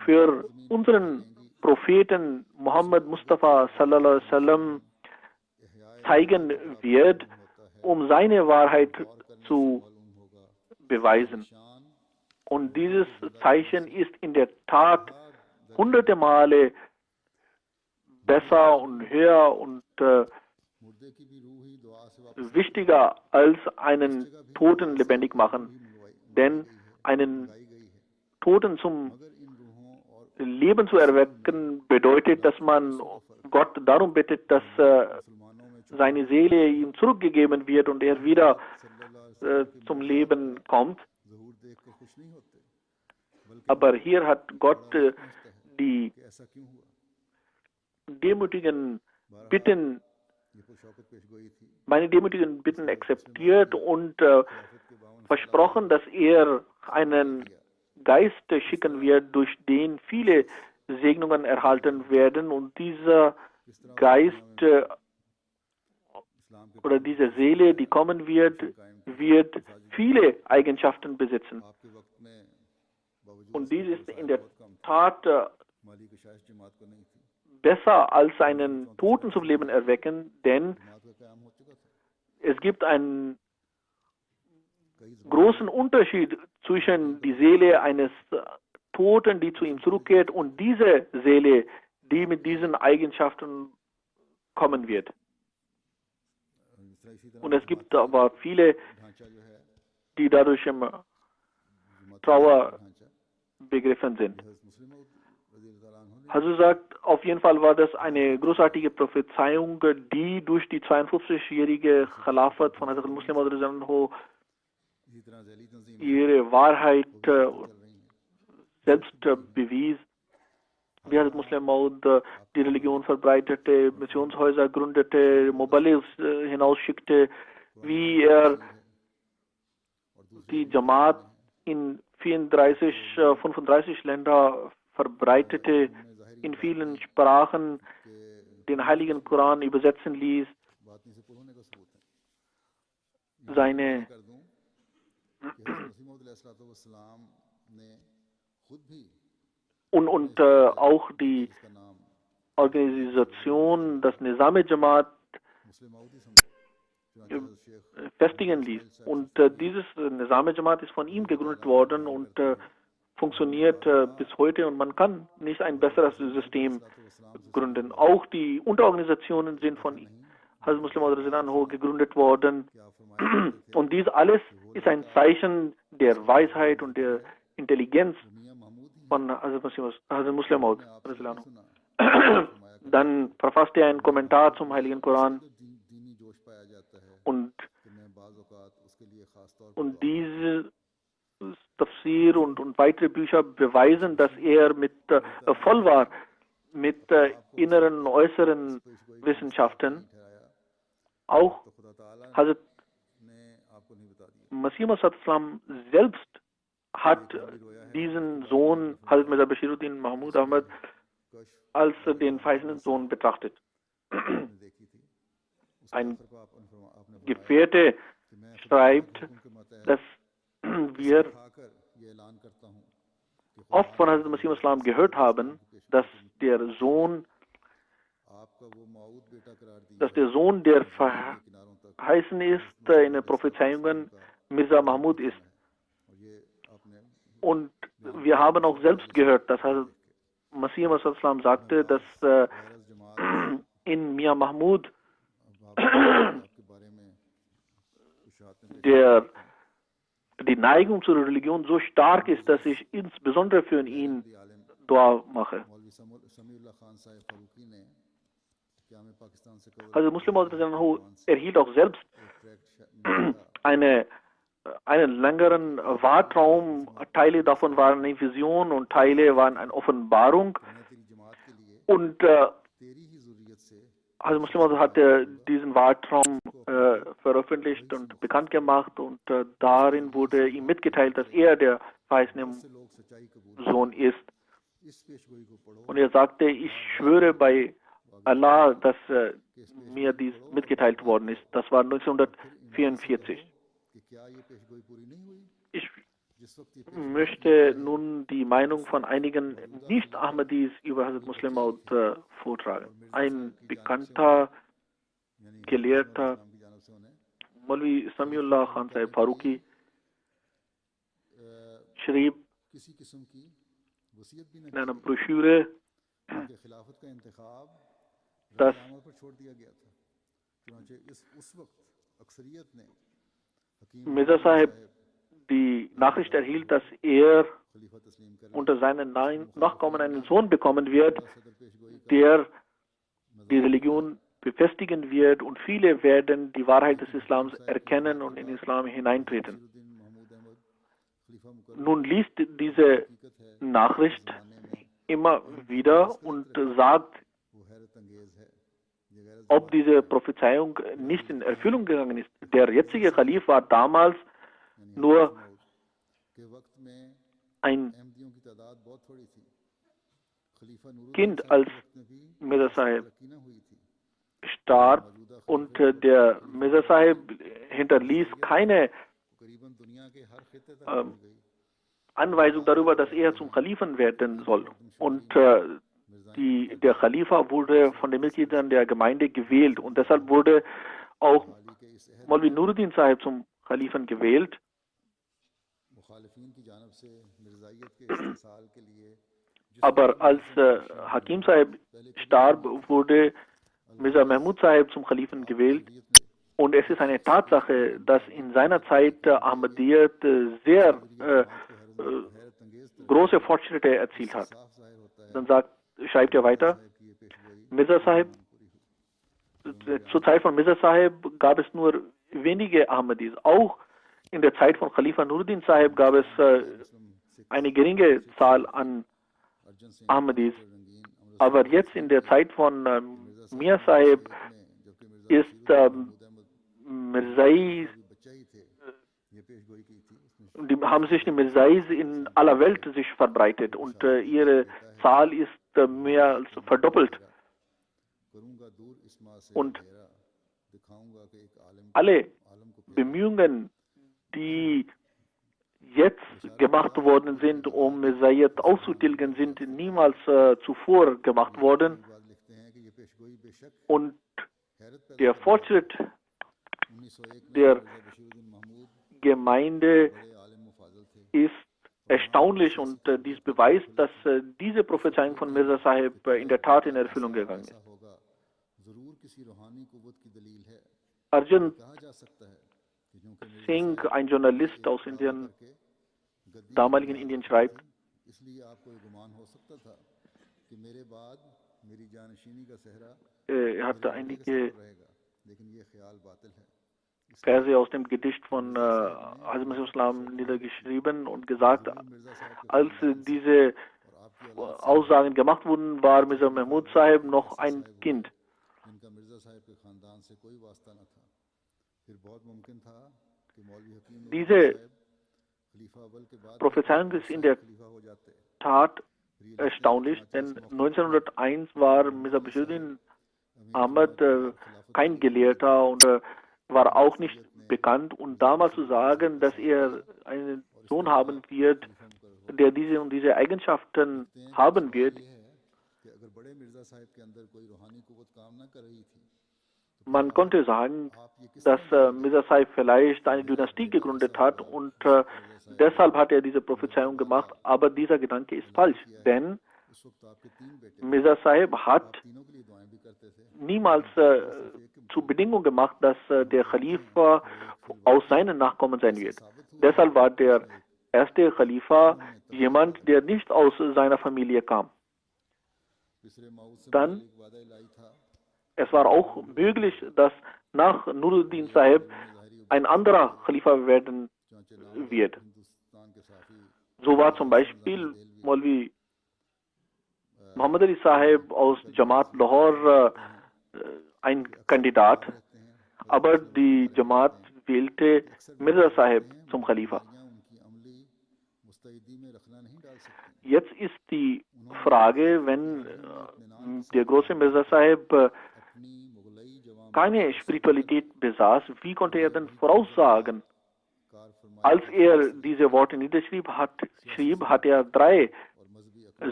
S2: für unseren Propheten Muhammad Mustafa sallallahu alaihi wasallam zeigen wird, um seine Wahrheit zu beweisen. Und dieses Zeichen ist in der Tat hunderte Male besser und höher und wichtiger als einen Toten lebendig machen. Denn einen Toten zum Leben zu erwecken bedeutet, dass man Gott darum bittet, dass seine Seele ihm zurückgegeben wird und er wieder zum Leben kommt. Aber hier hat Gott die demütigen Bitten, meine demütigen Bitten akzeptiert und versprochen, dass er einen Geist schicken wird, durch den viele Segnungen erhalten werden, und dieser Geist oder diese Seele, die kommen wird, wird viele Eigenschaften besitzen. Und dies ist in der Tat besser als einen Toten zum Leben erwecken, denn es gibt einen großen Unterschied zwischen die Seele eines Toten, die zu ihm zurückkehrt, und diese Seele, die mit diesen Eigenschaften kommen wird. Und es gibt aber viele, die dadurch im Trauer begriffen sind. Also sagt, auf jeden Fall war das eine großartige Prophezeiung, die durch die 52-jährige Khilafat von Hazrat Muslim Maud ihre Wahrheit selbst bewies. Wie Hazrat Muslim Maud die Religion verbreitete, Missionshäuser gründete, Muballighs hinausschickte, wie er die Jamaat in 35 Länder verbreitete, in vielen Sprachen den Heiligen Koran übersetzen ließ, seine und auch die Organisation, das Nizam-e-Jamaat festigen ließ. Und dieses Nizam-e-Jamaat ist von ihm gegründet worden, und funktioniert bis heute und man kann nicht ein besseres System gründen. Auch die Unterorganisationen sind von Hazrat Muslim Maud Anhu gegründet worden. Und dies alles ist ein Zeichen der Weisheit und der Intelligenz von Hazrat Muslim Maud Anhu. Dann verfasste er einen Kommentar zum Heiligen Koran und diese Tafsir und weitere Bücher beweisen, dass er voll war mit inneren und äußeren Wissenschaften. Auch Hazrat Masih Maud selbst hat diesen Sohn, Hazrat Mirza Bashiruddin Mahmud Ahmad, als den verheißenen Sohn betrachtet. Ein Gefährte schreibt, dass wir oft von Hazrat Masih Maud gehört haben, dass der Sohn, der verheißen ist in den Prophezeiungen, Mirza Mahmud ist. Und wir haben auch selbst gehört, dass Hazrat Masih Maud sagte, dass in Mia Mahmud die Neigung zur Religion so stark ist, dass ich insbesondere für ihn Dua mache. Also Muslim Maud erhielt auch selbst einen längeren Wartraum. Teile davon waren eine Vision und Teile waren eine Offenbarung. Und also Muslim Maud hatte diesen Wartraum veröffentlicht und bekannt gemacht und darin wurde ihm mitgeteilt, dass er der verheißene Sohn ist. Und er sagte, ich schwöre bei Allah, dass mir dies mitgeteilt worden ist. Das war 1944. Ich möchte nun die Meinung von einigen Nicht-Ahmadis über Hazrat Muslim Maud vortragen. Ein bekannter Gelehrter, Maulvi Samiullah Khan Sahib Faruqi, schrieb in einer Broschüre, dass Mirza Sahib die Nachricht erhielt, dass er unter seinen Nachkommen einen Sohn bekommen wird, der die Religion befestigen wird und viele werden die Wahrheit des Islams erkennen und in den Islam hineintreten. Nun liest diese Nachricht immer wieder und sagt, ob diese Prophezeiung nicht in Erfüllung gegangen ist. Der jetzige Kalif war damals nur ein Kind, als Mirza Sahib starb und der Mirza Sahib hinterließ keine Anweisung darüber, dass er zum Khalifen werden soll. Und der Khalifa wurde von den Mitgliedern der Gemeinde gewählt und deshalb wurde auch Maulvi Nuruddin Sahib zum Khalifen gewählt. Aber als Hakim Sahib starb, wurde Mirza Mahmud Sahib zum Khalifen gewählt. Und es ist eine Tatsache, dass in seiner Zeit Ahmadiyyat sehr große Fortschritte erzielt hat. Dann schreibt er weiter, Mirza Sahib, zur Zeit von Mirza Sahib gab es nur wenige Ahmadis. Auch in der Zeit von Khalifa Nuruddin Sahib gab es eine geringe Zahl an Ahmadis. Aber jetzt in der Zeit von Mia Sahib ist Mirzais, haben sich die Mirzais in aller Welt sich verbreitet und ihre Zahl ist mehr als verdoppelt. Und alle Bemühungen, die jetzt gemacht worden sind, um Mirzayat auszutilgen, sind niemals zuvor gemacht worden. Und der Fortschritt der Gemeinde ist erstaunlich und dies beweist, dass diese Prophezeiung von Mirza Sahib in der Tat in Erfüllung gegangen ist. Arjun Singh, ein Journalist aus Indien, damaligen Indien, schreibt, er hatte einige Verse aus dem Gedicht von Hazrat Masih Islam niedergeschrieben und gesagt, als diese Aussagen gemacht wurden, war Mirza Mahmud Sahib noch ein Kind. Diese Prophezeiung ist in der Tat erstaunlich, denn 1901 war Mirza Bashiruddin Ahmad kein Gelehrter und war auch nicht bekannt. Und damals zu sagen, dass er einen Sohn haben wird, der diese und diese Eigenschaften haben wird, man konnte sagen, dass Mirza Sahib vielleicht eine Dynastie gegründet hat und deshalb hat er diese Prophezeiung gemacht, aber dieser Gedanke ist falsch, denn Mirza Sahib hat niemals zur Bedingung gemacht, dass der Khalifa aus seinen Nachkommen sein wird. Deshalb war der erste Khalifa jemand, der nicht aus seiner Familie kam. Dann, es war auch möglich, dass nach Nuruddin Sahib ein anderer Khalifa werden wird. So war zum Beispiel Maulvi Muhammad Ali Sahib aus Jamaat Lahore ein Kandidat, aber die Jamaat wählte Mirza Sahib zum Khalifa. Jetzt ist die Frage, wenn der große Mirza Sahib keine Spiritualität besaß, wie konnte er denn voraussagen? Als er diese Worte niederschrieb, hat er 3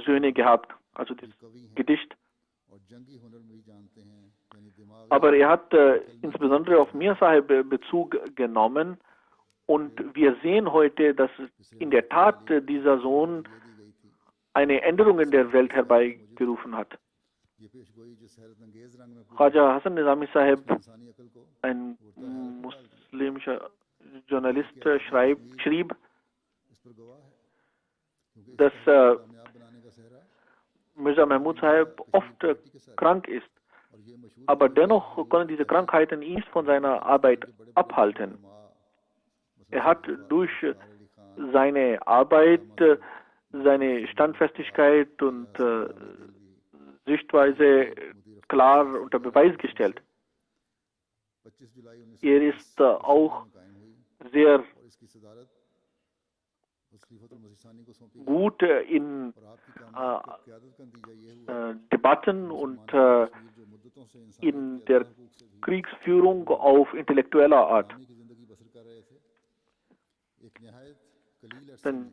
S2: Söhne gehabt, also das Gedicht. Aber er hat insbesondere auf Mir Sahib Bezug genommen und wir sehen heute, dass in der Tat dieser Sohn eine Änderung in der Welt herbeigerufen hat. Khaja Hasan Nizami Sahib, ein muslimischer Journalist, schrieb, dass Mirza Mahmud Sahib oft krank ist, aber dennoch können diese Krankheiten ihn nicht von seiner Arbeit abhalten. Er hat durch seine Arbeit, seine Standfestigkeit und Sichtweise klar unter Beweis gestellt. Er ist auch sehr gut in Debatten und in der Kriegsführung auf intellektueller Art. Dann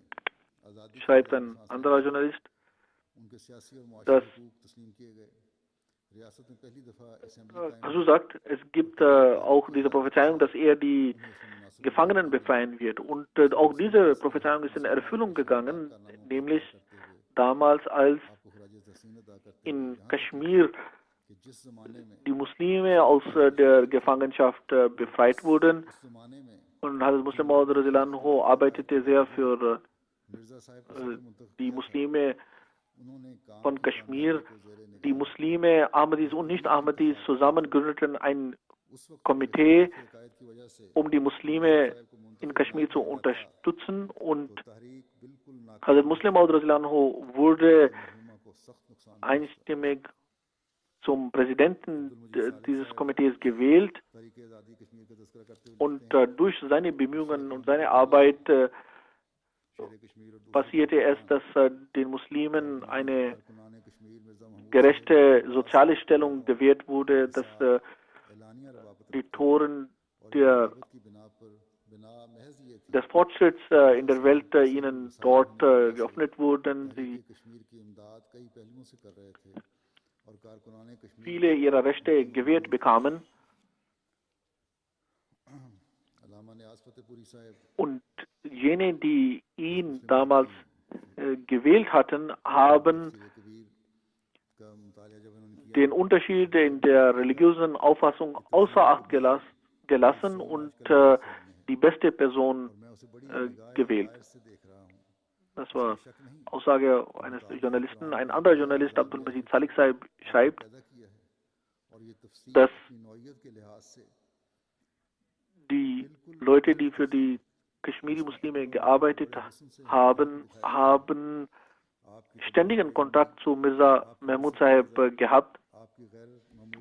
S2: schreibt ein anderer Journalist, dass also sagt, es gibt auch diese Prophezeiung, dass er die Gefangenen befreien wird. Und auch diese Prophezeiung ist in Erfüllung gegangen, nämlich damals, als in Kaschmir die Muslime aus der Gefangenschaft befreit wurden. Und Hazrat Muslim Maud Radhiyallahu arbeitete sehr für die Muslime von Kaschmir. Die Muslime, Ahmadis und Nicht-Ahmadis zusammen gründeten ein Komitee, um die Muslime in Kaschmir zu unterstützen. Und Hazrat Muslim Maud Radhiyallahu wurde einstimmig zum Präsidenten dieses Komitees gewählt. Und durch seine Bemühungen und seine Arbeit passierte es, dass den Muslimen eine gerechte soziale Stellung gewährt wurde, dass die Toren des Fortschritts in der Welt ihnen dort geöffnet wurden. Sie viele ihrer Rechte gewährt bekamen. Und jene, die ihn damals gewählt hatten, haben den Unterschied in der religiösen Auffassung außer Acht gelassen und die beste Person gewählt. Das war Aussage eines Journalisten. Ein anderer Journalist, Abdul Majid Salik Saib, schreibt, dass die Leute, die für die Kashmiri-Muslime gearbeitet haben, ständigen Kontakt zu Mirza Mahmud Sahib gehabt.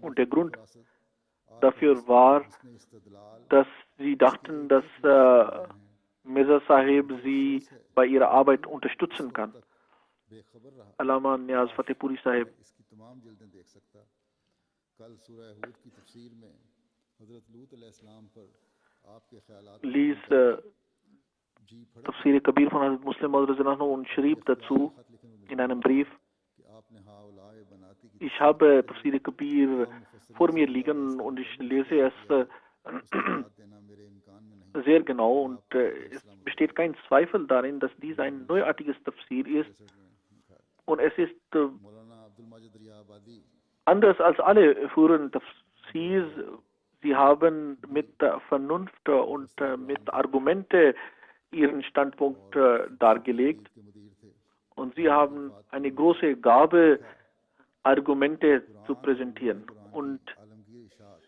S2: Und der Grund dafür war, dass sie dachten, dass Mirza Sahib sie bei ihrer Arbeit unterstützen kann. Allama Niaz Fatehpuri Sahib ließ Tafsir Kabir von Hazrat Muslim Maud und schrieb dazu in einem Brief: Ich habe Tafsir Kabir vor mir liegen und ich lese es sehr genau und es besteht kein Zweifel darin, dass dies ein neuartiges Tafsir ist und es ist anders als alle früheren Tafsirs. Sie haben mit Vernunft und mit Argumente ihren Standpunkt dargelegt und sie haben eine große Gabe, Argumente zu präsentieren. Und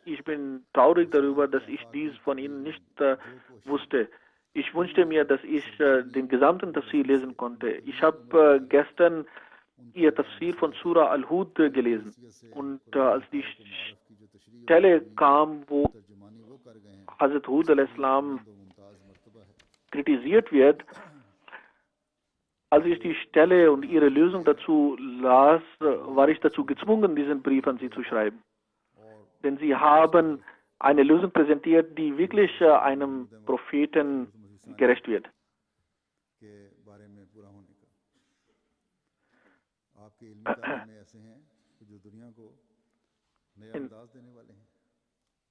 S2: ich bin traurig darüber, dass ich dies von Ihnen nicht wusste. Ich wünschte mir, dass ich den gesamten Tafsir lesen konnte. Ich habe gestern Ihr Tafsir von Surah Al-Hud gelesen. Und als die Stelle kam, wo Hazrat Hud al-Islam kritisiert wird, als ich die Stelle und ihre Lösung dazu las, war ich dazu gezwungen, diesen Brief an Sie zu schreiben. Denn Sie haben eine Lösung präsentiert, die wirklich einem Propheten gerecht wird. Ein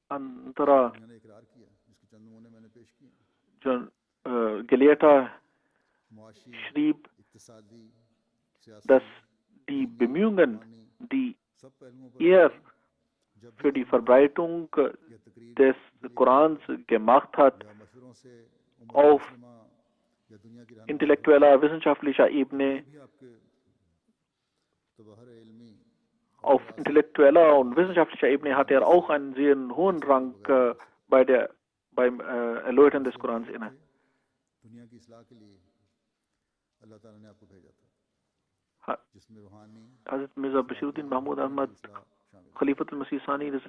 S2: anderer Gelehrter schrieb, dass die Bemühungen, die er für die Verbreitung des Korans gemacht hat, auf intellektueller, wissenschaftlicher Ebene, auf intellektueller und wissenschaftlicher Ebene hat er auch einen sehr hohen Rang beim Erläutern des Korans inne. Hazrat Mirza Bashiruddin Mahmud Ahmad Khalifatul Masih Sani ist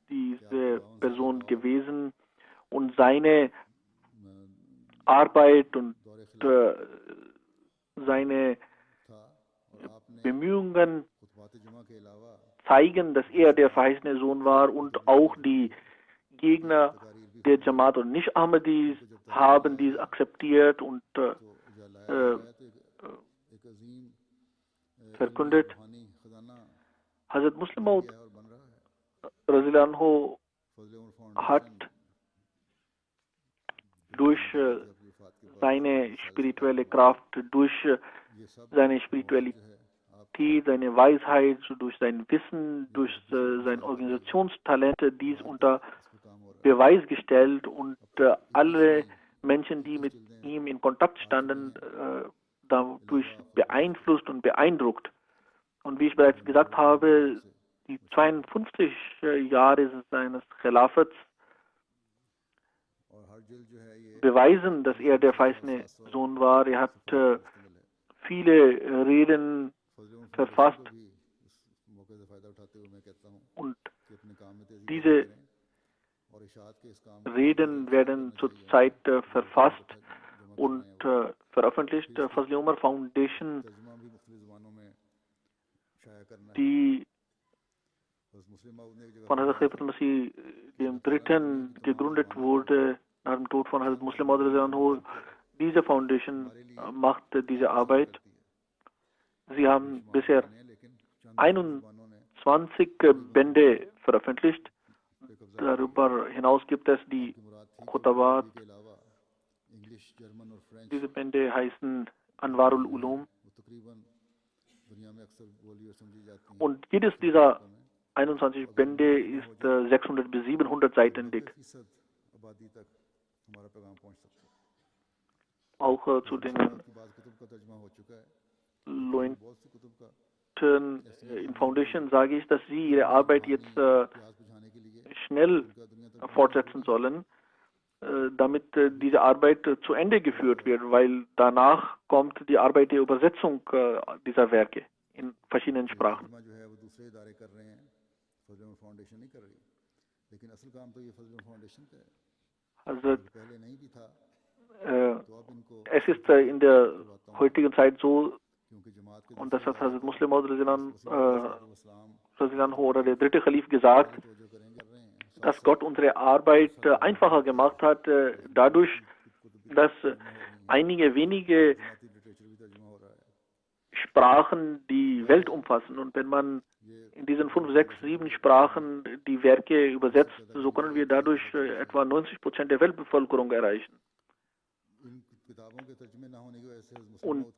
S2: diese Person gewesen und seine Arbeit und seine Bemühungen zeigen, dass er der verheißene Sohn war und auch die Gegner der Jamaat und Nicht-Ahmadis haben dies akzeptiert und verkündet. Hazrat Muslim Maud hat durch seine spirituelle Kraft, durch seine Spiritualität, seine Weisheit, durch sein Wissen, durch sein Organisationstalent dies unter Beweis gestellt und alle Menschen, die mit ihm in Kontakt standen, dadurch beeinflusst und beeindruckt. Und wie ich bereits gesagt habe, die 52 Jahre seines Khilafats beweisen, dass er der verheißene Sohn war. Er hat viele Reden verfasst und diese Reden werden zurzeit verfasst und veröffentlicht. Fazl Umar Foundation, die von Hazrat Khalifatul Masih III. Gegründet wurde nach dem Tod von Hazrat Muslim Maud. Diese Foundation macht diese Arbeit. Sie haben bisher 21 Bände veröffentlicht, darüber hinaus gibt es die Khutabat. Diese Bände heißen Anwarul Ulum. Und jedes dieser 21 Bände ist 600 bis 700 Seiten dick. Auch zu den Leuten in Foundation sage ich, dass sie ihre Arbeit jetzt schnell fortsetzen sollen, damit diese Arbeit zu Ende geführt wird, weil danach kommt die Arbeit der Übersetzung dieser Werke in verschiedenen Sprachen. Also, es ist in der heutigen Zeit so, und das hat Hazrat Muslim Maud oder der dritte Khalif gesagt, dass Gott unsere Arbeit einfacher gemacht hat, dadurch, dass einige wenige Sprachen die Welt umfassen. Und wenn man in diesen 5, 6, 7 Sprachen die Werke übersetzt, so können wir dadurch etwa 90% der Weltbevölkerung erreichen. Und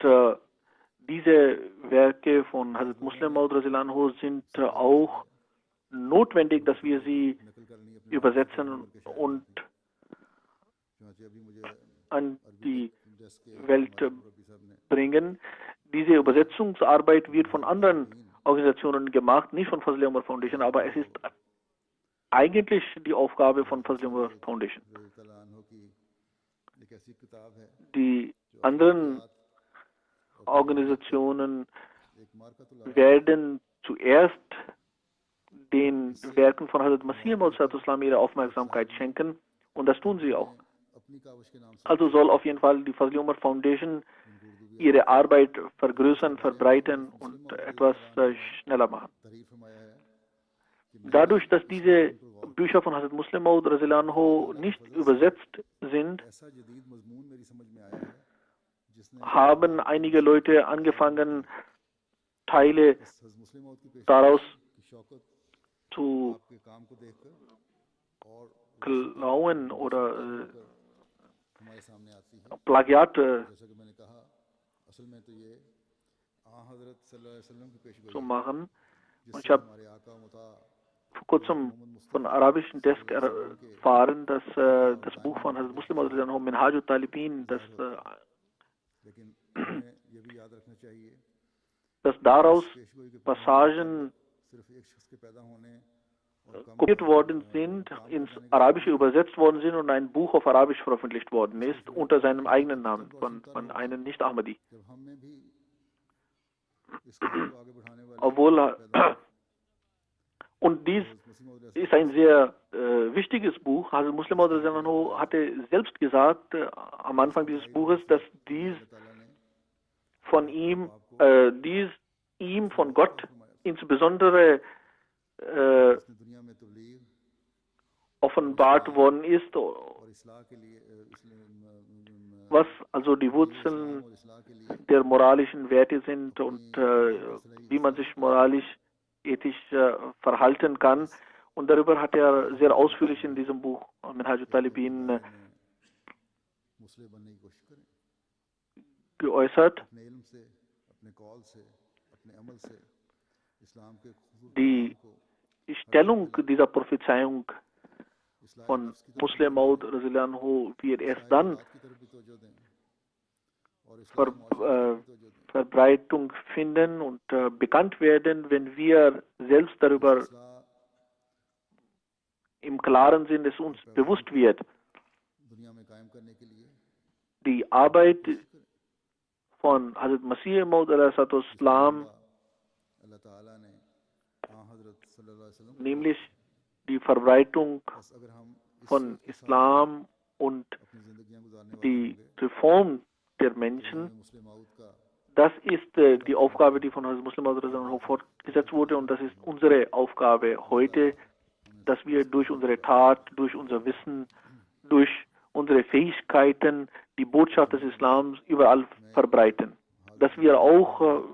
S2: diese Werke von Hazrat Muslim Maud sind auch notwendig, dass wir sie übersetzen und an die Welt bringen. Diese Übersetzungsarbeit wird von anderen Organisationen gemacht, nicht von Fazl Umar Foundation, aber es ist eigentlich die Aufgabe von Fazl Umar Foundation. Die anderen Organisationen werden zuerst den Werken von Hazrat Masih Maud ihre Aufmerksamkeit schenken, und das tun sie auch. Also soll auf jeden Fall die Fazl Umar Foundation ihre Arbeit vergrößern, verbreiten und etwas schneller machen. Dadurch, dass diese Bücher von Hazrat Muslim Maud nicht übersetzt sind, haben einige Leute angefangen, Teile daraus zu klauen oder Plagiate zu machen. Und ich habe vor kurzem von arabischen Desk erfahren, dass das Buch von Hazrat Muslim Maud Minhajut Talibin, dass daraus Passagen kopiert worden sind, ins Arabische übersetzt worden sind und ein Buch auf Arabisch veröffentlicht worden ist, unter seinem eigenen Namen, von einem Nicht-Ahmadi. Obwohl, und dies ist ein sehr wichtiges Buch. Also Muslim Maud hatte selbst gesagt, am Anfang dieses Buches, dass dies von ihm, von Gott insbesondere offenbart worden ist, was also die Wurzeln der moralischen Werte sind und wie man sich moralisch, ethisch verhalten kann. Und darüber hat er sehr ausführlich in diesem Buch Minhajut Talibin geäußert. Die Stellung dieser Prophezeiung von Muslim Maud wird erst dann Verbreitung finden und bekannt werden, wenn wir selbst darüber im Klaren sind, es uns bewusst wird. Die Arbeit von Hazrat Masih Maud nämlich die Verbreitung von Islam und die Reform der Menschen, das ist die Aufgabe, die von Hazrat Muslim Maud fortgesetzt wurde, und das ist unsere Aufgabe heute, dass wir durch unsere Tat, durch unser Wissen, durch unsere Fähigkeiten die Botschaft des Islams überall verbreiten. Dass wir auch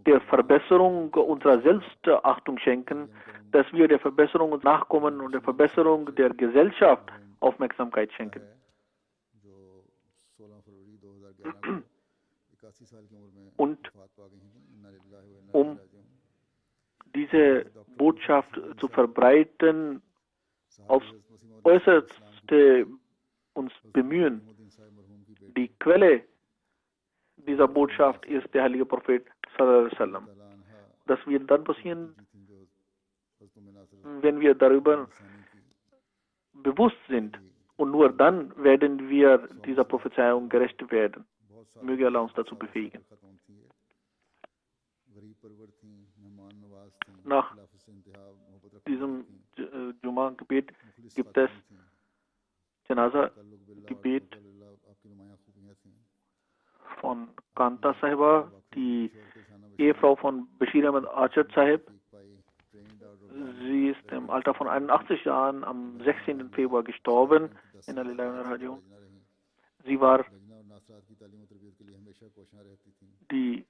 S2: der Verbesserung unserer Selbstachtung schenken, dass wir der Verbesserung und Nachkommen und der Verbesserung der Gesellschaft Aufmerksamkeit schenken. Und um diese Botschaft zu verbreiten, aufs Äußerste uns bemühen. Die Quelle dieser Botschaft ist der heilige Prophet sallallahu alaihi wasallam. Das wird dann passieren, wenn wir darüber bewusst sind. Und nur dann werden wir dieser Prophezeiung gerecht werden. Möge Allah uns dazu befähigen. Nach diesem Juma-Gebet gibt es Janaza-Gebet von Kanta Sahiba, die Ehefrau von Bashir Ahmed Archer Sahib. Sie ist im Alter von 81 Jahren am 16. Februar gestorben. Sie war die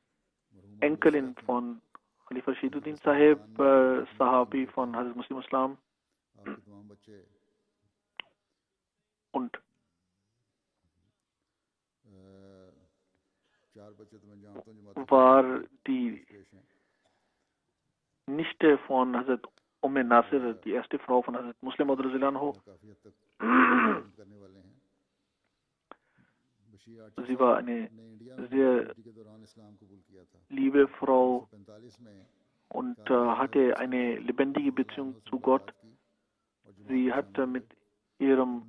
S2: Enkelin von Khalifa Shiduddin Sahib, Sahabi von Hazrat Muslim Islam, und war die Nichte von Hazrat Nasir, die erste Frau von Hazrat Muslim Maud. Sie war eine sehr liebe Frau und hatte eine lebendige Beziehung zu Gott. Sie hatte mit ihrem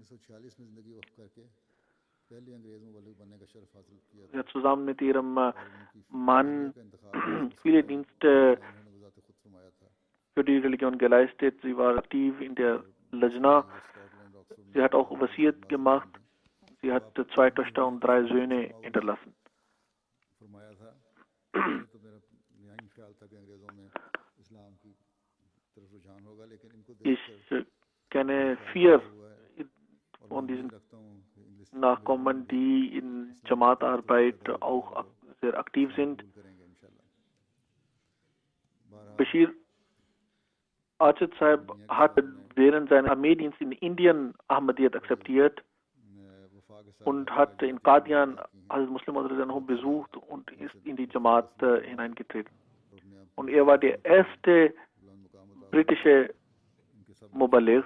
S2: zusammen mit ihrem Mann viele Dienste für die Religion geleistet. Sie war aktiv in der Lajna. Sie hat auch Wasiat gemacht. Sie hat 2 Töchter und 3 Söhne hinterlassen. Ich kenne 4 von diesen Nachkommen, die in Jamaat-Arbeit auch sehr aktiv sind. Bashir Archer Sahib hat während seines Armeedienstes in Indien Ahmadiyyat akzeptiert und hat in Qadian als Muslim besucht und ist in die Jamaat hineingetreten. Und er war der erste britische Mubaligh.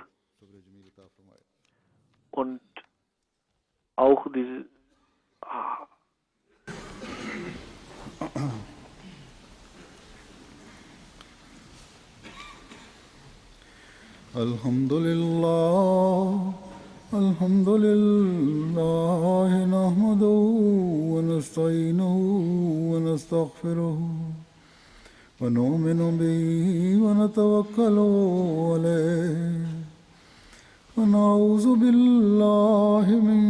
S2: Und auch diese
S1: Alhamdulillah, alhamdulillah, nahmaduhu wa nasta'inuhu wa nastaghfiruhu wa nu'minu bihi wa natawakkalu alayhi wa na'udhu billahi min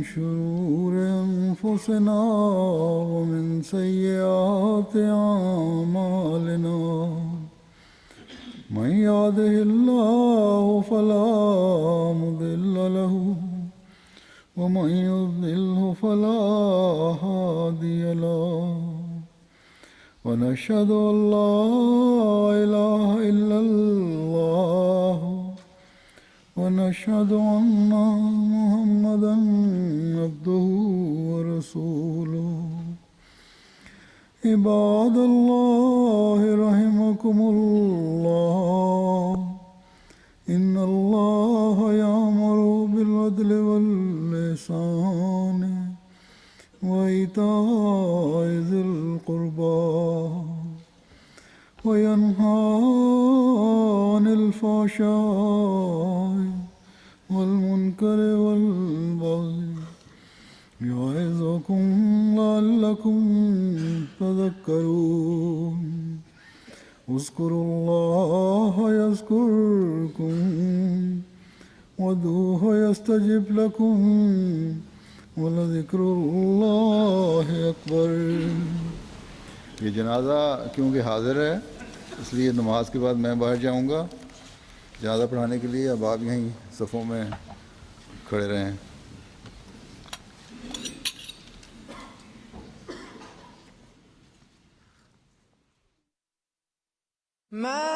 S1: shururi anfusina wa min sayyiati a'malina. من يهده الله فلا مضل له ومن يضلله فلا هادي له ونشهد أن لا إله إلا الله ونشهد أن محمدا عبده ورسوله. عباد الله رحمكم الله إن الله يأمر بالعدل والإحسان وإيتاء ذي القربى وينهى عن الفحشاء والمنكر والبغي يعظكم لعلكم تذكرون. اذكروا الله يذكركم وادعوه يستجب لكم ولذكر الله أكبر. ये जनाजा क्योंकि हाजिर है इसलिए नमाज के बाद मैं बाहर जाऊंगा जनाजा पढ़ाने के लिए। अब आप यहीं सफ़ों में खड़े रहें।
S3: ما